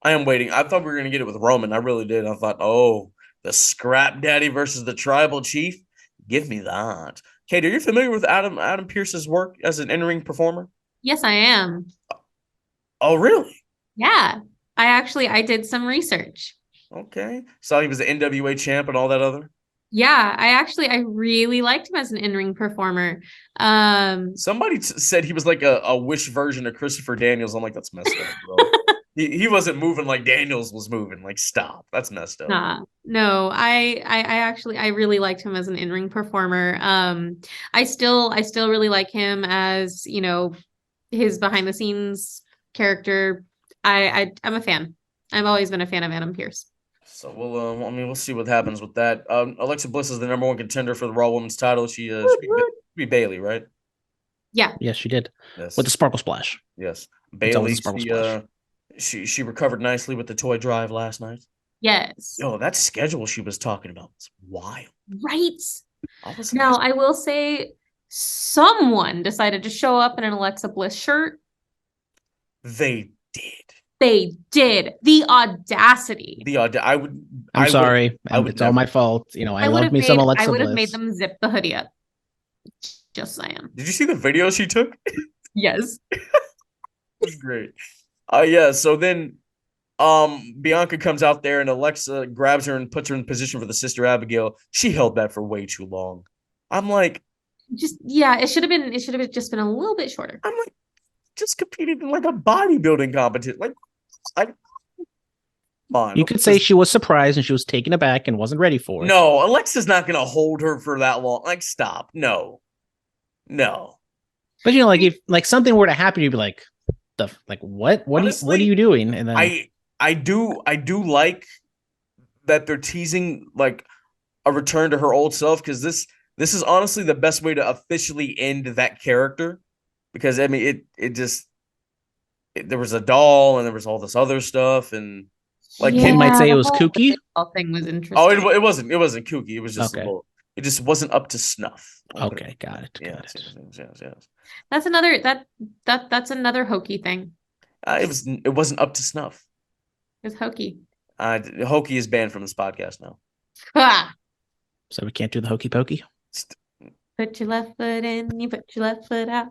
I am waiting. I thought we were going to get it with Roman. I really did. I thought, the Scrap Daddy versus the Tribal Chief. Give me that. Kate, are you familiar with Adam Pearce's work as an in-ring performer? Yes, I am. Oh, really? Yeah. I did some research. Okay. Saw he was the NWA champ and all that other? Yeah, I really liked him as an in-ring performer. Somebody said he was like a Wish version of Christopher Daniels. I'm like, that's messed up, bro. He wasn't moving like Daniels was moving. Like, stop. That's messed up. Nah, no, I really liked him as an in-ring performer. I still really like him as, his behind the scenes character. I'm a fan. I've always been a fan of Adam Pearce. So we'll see what happens with that. Alexa Bliss is the number one contender for the Raw Women's title. She should be Bayley, right? Yeah. Yes, she did. Yes. With the sparkle splash. Yes. Bayley, she recovered nicely with the toy drive last night. Yes. Yo, that schedule she was talking about was wild. Right. Now, I will say someone decided to show up in an Alexa Bliss shirt. They did. They did. The audacity. I'm sorry. It's all my fault. You know, I love me some Alexa I would have Bliss. made them zip the hoodie up. Just saying. Did you see the video she took? Yes. It was great. Yeah. So then, Bianca comes out there and Alexa grabs her and puts her in position for the Sister Abigail. She held that for way too long. I'm like, it should have just been a little bit shorter. I'm like, just competed in like a bodybuilding competition. Come on. You could say she was surprised and she was taken aback and wasn't ready for it. No, Alexa's not gonna hold her for that long. Like, stop. No. But you know, like if like something were to happen, you'd be like, what? Honestly, what are you doing? And then I do like that they're teasing like a return to her old self, because this is honestly the best way to officially end that character, because I mean there was a doll and there was all this other stuff, and like Kim might say it was kooky. The thing was interesting. Oh, it wasn't kooky. It was just okay. It just wasn't up to snuff. Okay, got it. Yes. That's another hokey thing. It wasn't up to snuff. It's hokey. Hokey is banned from this podcast now. Ha! So we can't do the hokey pokey. Put your left foot in, you put your left foot out.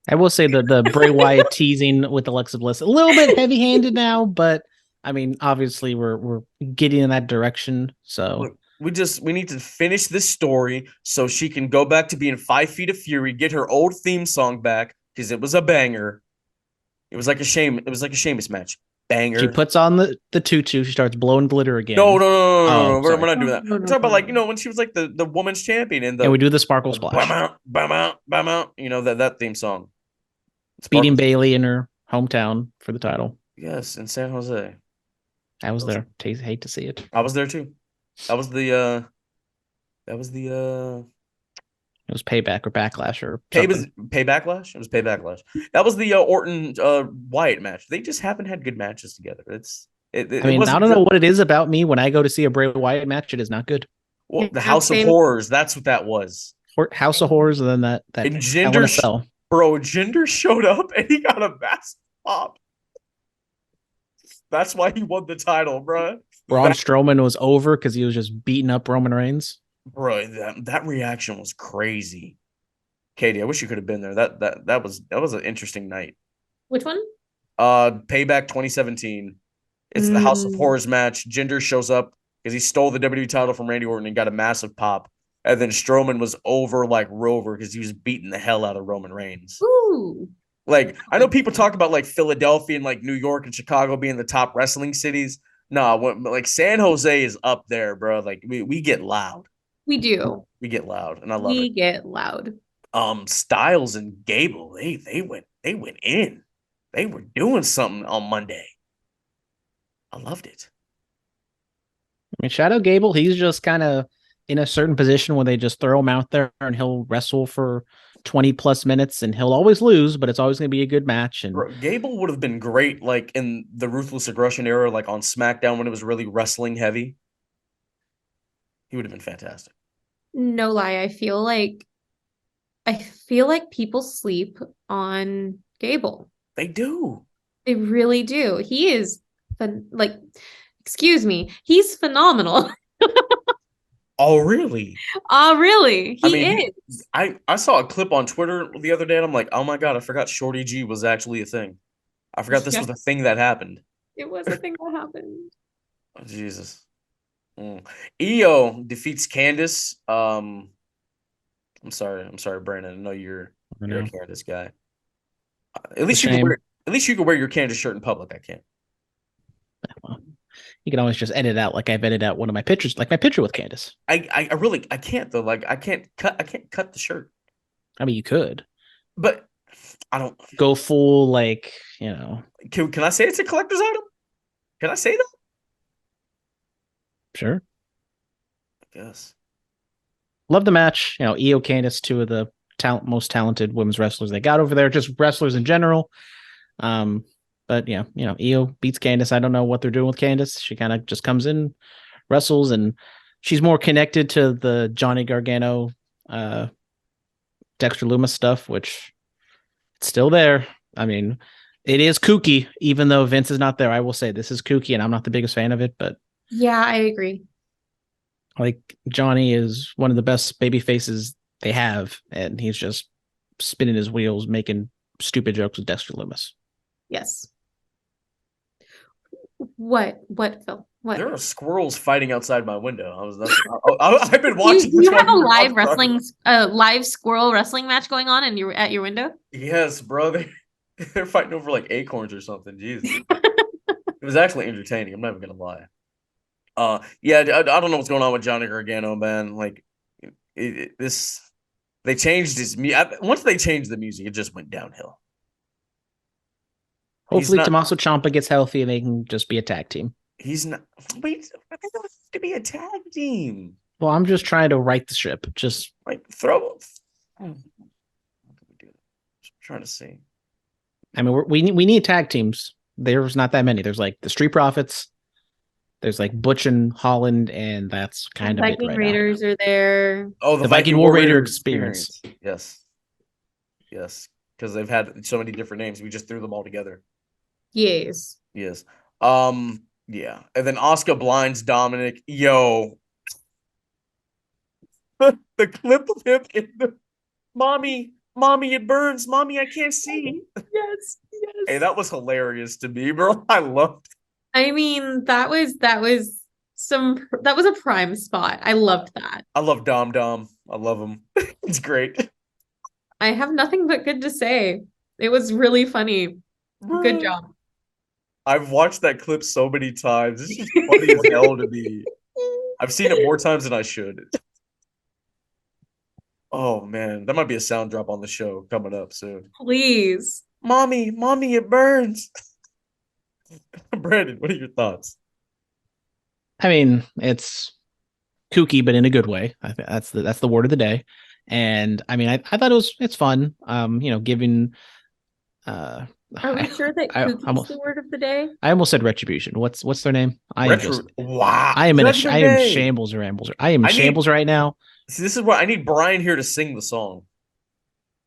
I will say that the Bray Wyatt teasing with Alexa Bliss a little bit heavy-handed now, but I mean, obviously we're getting in that direction. So we need to finish this story so she can go back to being 5 Feet of Fury, get her old theme song back, because it was a banger. It was like a Sheamus match. Banger. She puts on the tutu. She starts blowing glitter again. No. We're not doing that. No, We're talking about like, when she was like the woman's champion and we do the sparkle splash. Bam out. That theme song. Beating Bailey in her hometown for the title. Yes, in San Jose. I was there. Hate to see it. I was there too. That was the It was Payback or Backlash or Paybacklash. It was Paybacklash. That was the Orton Wyatt match. They just haven't had good matches together. I don't know what it is about me when I go to see a Bray Wyatt match. It is not good. Well, the House of Horrors. That's what that was. House of Horrors, and then that and Jinder showed up and he got a massive pop. That's why he won the title, bro. Braun Strowman was over because he was just beating up Roman Reigns. Bro, that reaction was crazy. Katie, I wish you could have been there. That was an interesting night. Which one? Payback 2017. It's the House of Horrors match. Jinder shows up because he stole the WWE title from Randy Orton and got a massive pop. And then Strowman was over like Rover because he was beating the hell out of Roman Reigns. Ooh. Like, I know people talk about like Philadelphia and like New York and Chicago being the top wrestling cities. Nah, like San Jose is up there, bro. Like we get loud. We do. We get loud, and I love it. We get loud. Styles and Gable, they went in. They were doing something on Monday. I loved it. I mean, Shadow Gable, he's just kind of in a certain position where they just throw him out there and he'll wrestle for 20 plus minutes and he'll always lose, but it's always going to be a good match. And Bro, Gable would have been great, like in the Ruthless Aggression era, like on SmackDown when it was really wrestling heavy. He would have been fantastic. No lie, I feel like people sleep on Gable. They do. They really do. He is excuse me, he's phenomenal. Oh, really? Oh, really? He is. I saw a clip on Twitter the other day, and I'm like, oh my God, I forgot Shorty G was actually a thing. I forgot this was a thing that happened. It was a thing that happened. Oh, Jesus. Io defeats Candice. I'm sorry, Brandon. I know you're a Candice guy. At least you can wear your Candice shirt in public. I can't. Well, you can always just edit out like I've edited out one of my pictures, like my picture with Candice. I can't though. Like I can't cut the shirt. I mean, you could, but I don't go full Can I say it's a collector's item? Can I say that? Sure. I guess. Love the match. Io, Candice, two of the most talented women's wrestlers they got over there, just wrestlers in general. But Io beats Candice. I don't know what they're doing with Candice. She kind of just comes in, wrestles, and she's more connected to the Johnny Gargano, Dexter Lumis stuff, which it's still there. I mean, It is kooky, even though Vince is not there. I will say this is kooky, and I'm not the biggest fan of it, but Yeah, I agree. like Johnny is one of the best baby faces they have, and he's just spinning his wheels, making stupid jokes with Dexter Loomis. Yes. What, Phil? What? There are squirrels fighting outside my window. I've been watching. You have a live live squirrel wrestling match going on, and you're at your window. Yes, bro. They're fighting over like acorns or something. Jesus, it was actually entertaining. I'm not even gonna lie. Yeah, I don't know what's going on with Johnny Gargano, man. Like, they changed his once they changed the music, it just went downhill. Hopefully, Tommaso Ciampa gets healthy and they can just be a tag team. He's not. Wait, they don't have to be a tag team. Well, I'm just trying to right the ship. Just like throw. I'm trying to see. I mean, we need tag teams. There's not that many. There's like the Street Profits. There's like Butch and Holland, and that's kind of it Viking right Raiders now. Are there. Oh, the Viking War Raider experience. Yes, because they've had so many different names. We just threw them all together. Yes. Yeah, and then Asuka blinds Dominic. Yo, the clip of him in the mommy, it burns, mommy, I can't see. Yes. Hey, that was hilarious to me, bro. I loved. I mean, that was a prime spot. I loved that. I love Dom. I love him. It's great. I have nothing but good to say. It was really funny. Good job. I've watched that clip so many times. This is funny as hell to me. I've seen it more times than I should. Oh man, that might be a sound drop on the show coming up soon. Please. Mommy, it burns. Brandon, what are your thoughts? I mean, it's kooky, but in a good way. I think that's the word of the day. And I mean, I thought it's fun. Giving Are we sure that kooky is the word of the day? I almost said retribution. What's their name? Wow. I am in shambles or rambles. I am in shambles right now. See, this is why I need Brian here to sing the song.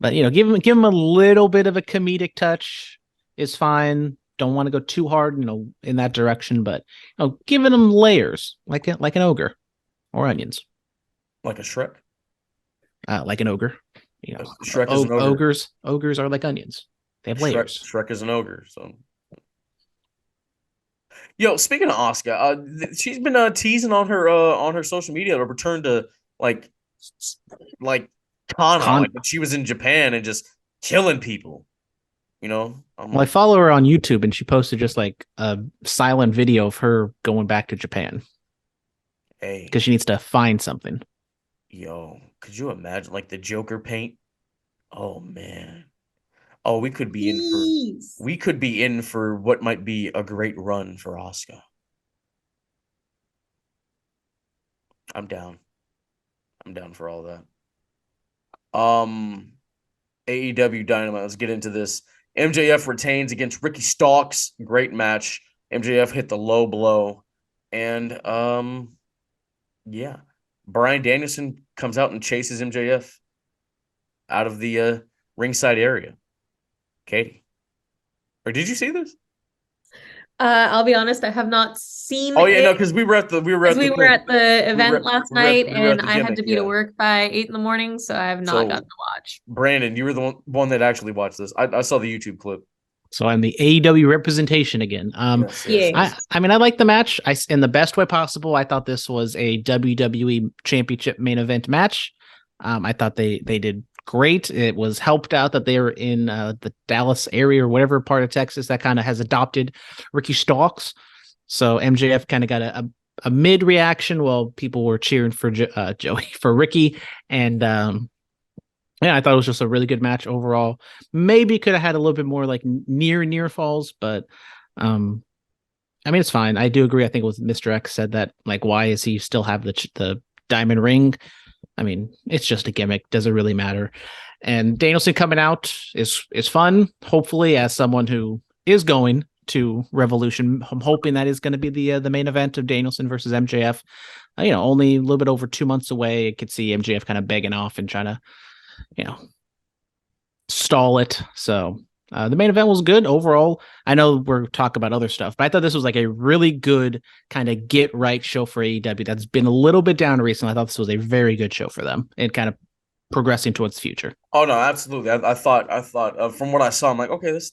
But give him a little bit of a comedic touch is fine. Don't want to go too hard, in that direction, but giving them layers like an ogre or onions. Like a Shrek? Like an ogre. Shrek is an ogre. Ogres are like onions. They have layers. Shrek is an ogre. So, yo, speaking of Asuka, she's been teasing on her social media to return to like Kana, like when she was in Japan and just killing people. I follow her on YouTube, and she posted just like a silent video of her going back to Japan. Hey, because she needs to find something. Yo, could you imagine like the Joker paint? Oh man. Oh, we could be in for what might be a great run for Asuka. I'm down for all that. AEW Dynamite. Let's get into this. MJF retains against Ricky Starks. Great match. MJF hit the low blow. And Bryan Danielson comes out and chases MJF out of the ringside area. Katie, or did you see this? I'll be honest, I have not seen. Oh yeah, no, because we were at the event last night, and I had to be to work by 8 a.m, so I have not gotten to watch. Brandon, you were the one that actually watched this. I saw the YouTube clip. So I'm the AEW representation again. Yes. I mean, I like the match. In the best way possible. I thought this was a WWE Championship main event match. I thought they did great. It was helped out that they were in the Dallas area or whatever part of Texas that kind of has adopted Ricky Starks. So MJF kind of got a mid reaction while people were cheering for Ricky. And I thought it was just a really good match overall. Maybe could have had a little bit more like near falls, but I mean, it's fine. I do agree. I think it was Mr. X said that, like, why is he still have the diamond ring? I mean, it's just a gimmick. Doesn't really matter. And Danielson coming out is fun. Hopefully, as someone who is going to Revolution, I'm hoping that is going to be the main event of Danielson versus MJF. Only a little bit over 2 months away. I could see MJF kind of begging off and trying to, stall it. So The main event was good overall. I know we're talking about other stuff, but I thought this was like a really good kind of get right show for AEW that's been a little bit down recently. I thought this was a very good show for them and kind of progressing towards the future. Oh no, absolutely. I thought from what I saw, I'm like, okay, this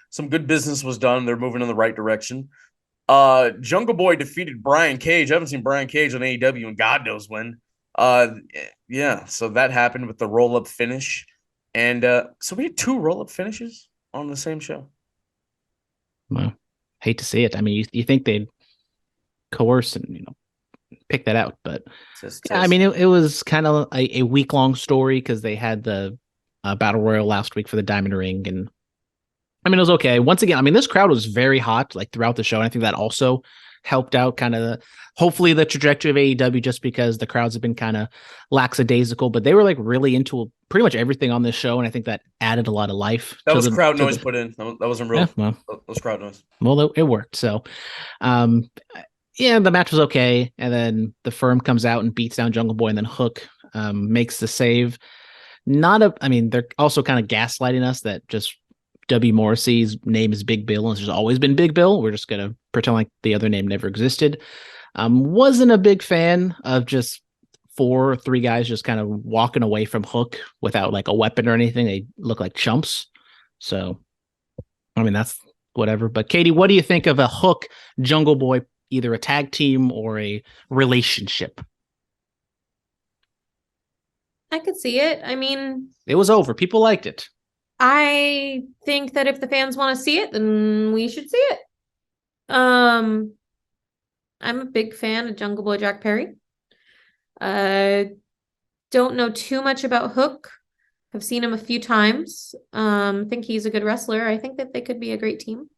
some good business was done. They're moving in the right direction. Jungle Boy defeated Brian Cage. I haven't seen Brian Cage on AEW and God knows when. Yeah, so that happened with the roll up finish, and so we had 2 roll up finishes on the same show. Well, hate to see it. I mean, you think they'd coerce and pick that out, but I mean, it was kind of a week long story because they had the battle royal last week for the Diamond Ring, and I mean, it was okay. Once again, I mean, this crowd was very hot like throughout the show, and I think that also helped out kind of hopefully the trajectory of AEW, just because the crowds have been kind of lackadaisical, but they were like really into pretty much everything on this show, and I think that added a lot of life. That was crowd noise put in. That wasn't real. Yeah, well, that was crowd noise. Well, it worked. So, yeah, the match was okay, and then the Firm comes out and beats down Jungle Boy, and then Hook makes the save. I mean, they're also kind of gaslighting us that just W. Morrissey's name is Big Bill, and it's just always been Big Bill. We're just gonna pretend like the other name never existed. Wasn't a big fan of just 4 or 3 guys just kind of walking away from Hook without like a weapon or anything. They look like chumps. So, I mean, that's whatever. But Katie, what do you think of a Hook Jungle Boy, either a tag team or a relationship? I could see it. I mean, it was over. People liked it. I think that if the fans want to see it, then we should see it. I'm a big fan of Jungle Boy Jack Perry. Don't know too much about Hook. I've seen him a few times. Think he's a good wrestler. I think that they could be a great team.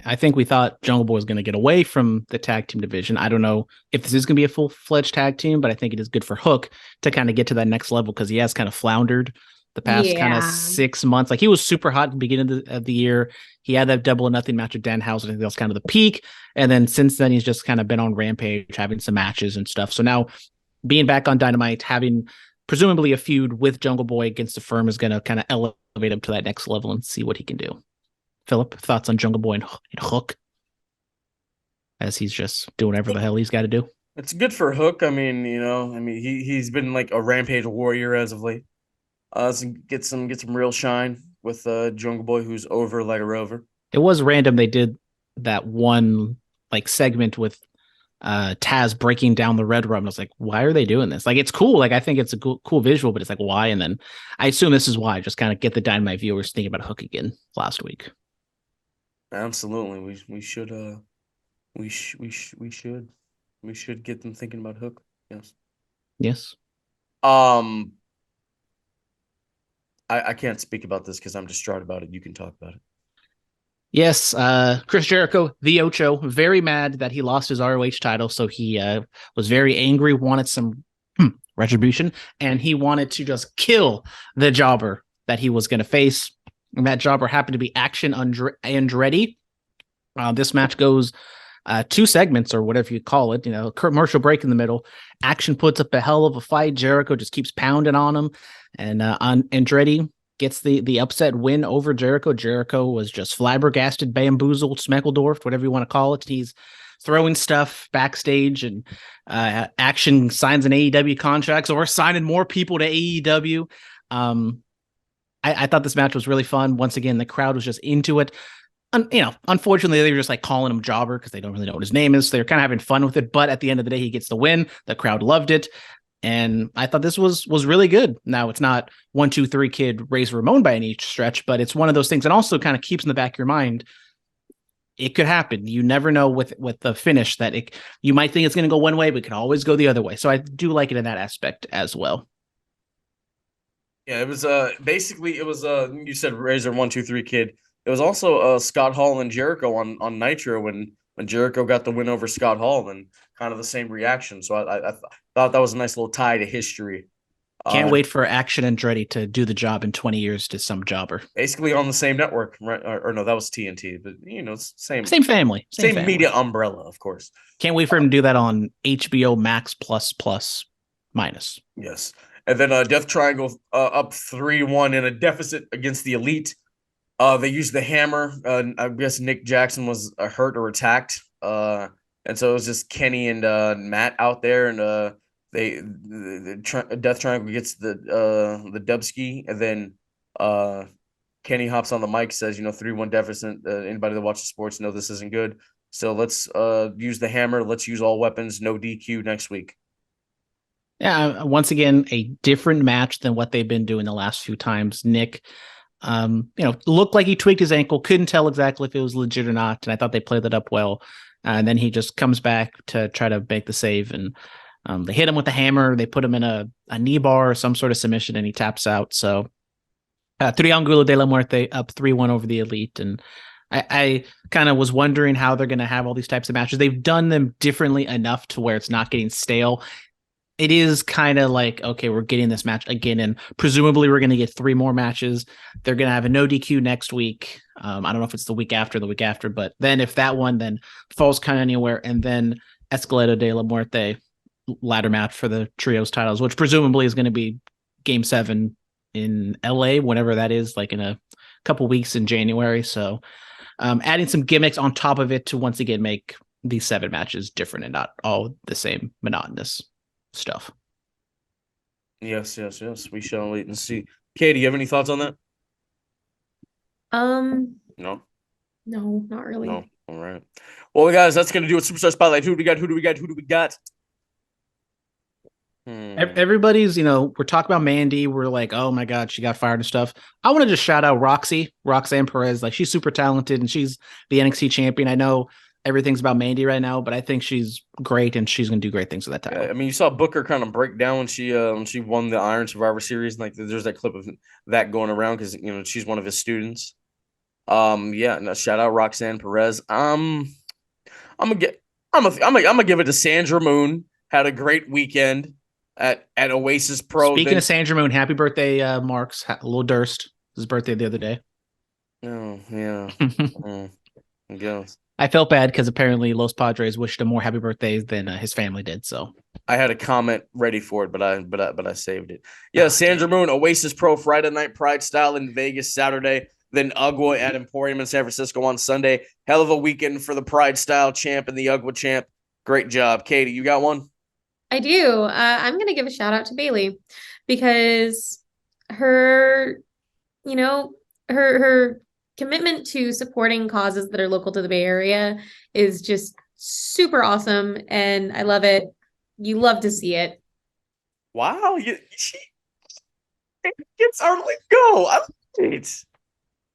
I think we thought Jungle Boy was going to get away from the tag team division. I don't know if this is going to be a full-fledged tag team, but I think it is good for Hook to kind of get to that next level because he has kind of floundered the past kind of 6 months. Like, he was super hot at the beginning of the year. He had that Double or Nothing match with Danhausen. I think that was kind of the peak. And then since then, he's just kind of been on Rampage, having some matches and stuff. So now being back on Dynamite, having presumably a feud with Jungle Boy against the Firm is going to kind of elevate him to that next level and see what he can do. Phillip, thoughts on Jungle Boy and Hook as he's just doing whatever the hell he's got to do? It's good for Hook. I mean, he's been like a Rampage warrior as of late. So get some real shine with Jungle Boy, who's over like a rover. It was random. They did that one like segment with Taz breaking down the Red Rum. I was like, why are they doing this? Like, it's cool. Like, I think it's a cool visual, but it's like, why? And then I assume this is why. Just kind of get the Dynamite viewers thinking about Hook again last week. Absolutely, we should get them thinking about Hook. Yes. I can't speak about this because I'm distraught about it. You can talk about it. Yes, Chris Jericho, the Ocho, very mad that he lost his ROH title, so he was very angry, wanted some retribution, and he wanted to just kill the jobber that he was going to face. And that jobber happened to be Action Andretti. This match goes 2 segments or whatever you call it, commercial break in the middle. Action puts up a hell of a fight. Jericho just keeps pounding on him, and Andretti gets the upset win over Jericho. Jericho was just flabbergasted, bamboozled, smeckledorfed, whatever you want to call it. He's throwing stuff backstage, and Action signs an AEW contract, so we're signing more people to AEW. I thought this match was really fun. Once again, the crowd was just into it. Unfortunately, they were just like calling him Jobber because they don't really know what his name is. So they're kind of having fun with it. But at the end of the day, he gets the win. The crowd loved it. And I thought this was really good. Now, it's not 1, 2, 3 Kid Razor Ramon by any stretch, but it's one of those things that also kind of keeps in the back of your mind. It could happen. You never know with the finish that you might think it's going to go one way, but it can always go the other way. So I do like it in that aspect as well. Yeah, it was basically you said Razor 1, 2, 3 Kid. It was also Scott Hall and Jericho on Nitro when Jericho got the win over Scott Hall, and kind of the same reaction. So I thought that was a nice little tie to history. Can't wait for Action Andretti to do the job in 20 years to some jobber. Basically on the same network, right? Or no, that was TNT, but same family. Same family. Media umbrella, of course. Can't wait for him to do that on HBO Max plus minus. Yes. And then Death Triangle up 3-1 in a deficit against the Elite. They used the hammer. I guess Nick Jackson was hurt or attacked. And so it was just Kenny and Matt out there, and Death Triangle gets the dubski, and then Kenny hops on the mic, says, 3-1 deficit. Anybody that watches sports know this isn't good. So let's use the hammer. Let's use all weapons. No DQ next week. Yeah, once again, a different match than what they've been doing the last few times. Nick, looked like he tweaked his ankle. Couldn't tell exactly if it was legit or not, and I thought they played that up well. And then he just comes back to try to make the save, and they hit him with the hammer. They put him in a knee bar or some sort of submission, and he taps out. So Triángulo de la Muerte up 3-1 over the Elite. And I kind of was wondering how they're going to have all these types of matches. They've done them differently enough to where it's not getting stale. It is kind of like, okay, we're getting this match again, and presumably we're going to get 3 more matches. They're going to have a no DQ next week. I don't know if it's the week after, but then if that one then falls kind of anywhere, and then Escalado de la Muerte ladder match for the trios titles, which presumably is going to be Game 7 in LA, whenever that is, like in a couple weeks in January. So adding some gimmicks on top of it to once again make these 7 matches different and not all the same monotonous stuff. Yes. We shall wait and see. Katie, you have any thoughts on that? No, not really. No. All right. Well, guys, that's gonna do it. Superstar Spotlight. Who do we got? Everybody's, we're talking about Mandy. We're like, oh my God, she got fired and stuff. I want to just shout out Roxanne Perez. Like, she's super talented and she's the NXT champion. I know everything's about Mandy right now, but I think she's great and she's going to do great things with that title. I mean, you saw Booker kind of break down when she won the Iron Survivor Series. Like, there's that clip of that going around because she's one of his students. Shout out Roxanne Perez. I'm gonna give it to Sandra Moon. Had a great weekend at Oasis Pro. Speaking of Sandra Moon, happy birthday, Marks. A little Durst. His birthday the other day. Oh yeah. I guess. I felt bad because apparently Los Padres wished him more happy birthdays than his family did. So I had a comment ready for it, but I saved it. Yeah, Sandra Moon, Oasis Pro Friday Night Pride Style in Vegas Saturday, then UGWA at Emporium in San Francisco on Sunday. Hell of a weekend for the Pride Style champ and the UGWA champ. Great job, Katie. You got one? I do. I'm gonna give a shout out to Bailey because her commitment to supporting causes that are local to the Bay Area is just super awesome, and I love it. You love to see it. Wow, she gets our lingo. I love it.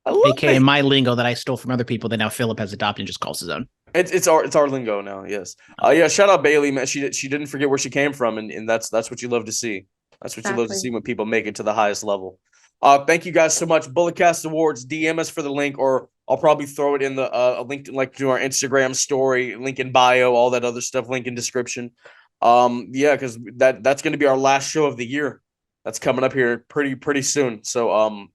AKA my lingo that I stole from other people that now Phillip has adopted and just calls his own. It's our lingo now. Yes. Shout out Bailey, man. She didn't forget where she came from, and that's what you love to see. That's what you love to see when people make it to the highest level. Thank you guys so much. Bulletcast Awards, DM us for the link, or I'll probably throw it in the a link to our Instagram story, link in bio, all that other stuff, link in description. Because that's going to be our last show of the year. That's coming up here pretty soon. So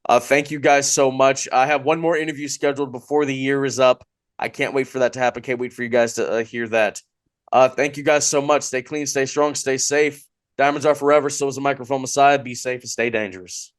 thank you guys so much. I have one more interview scheduled before the year is up. I can't wait for that to happen. Can't wait for you guys to hear that. Thank you guys so much. Stay clean, stay strong, stay safe. Diamonds are forever. So is a microphone Messiah. Be safe and stay dangerous.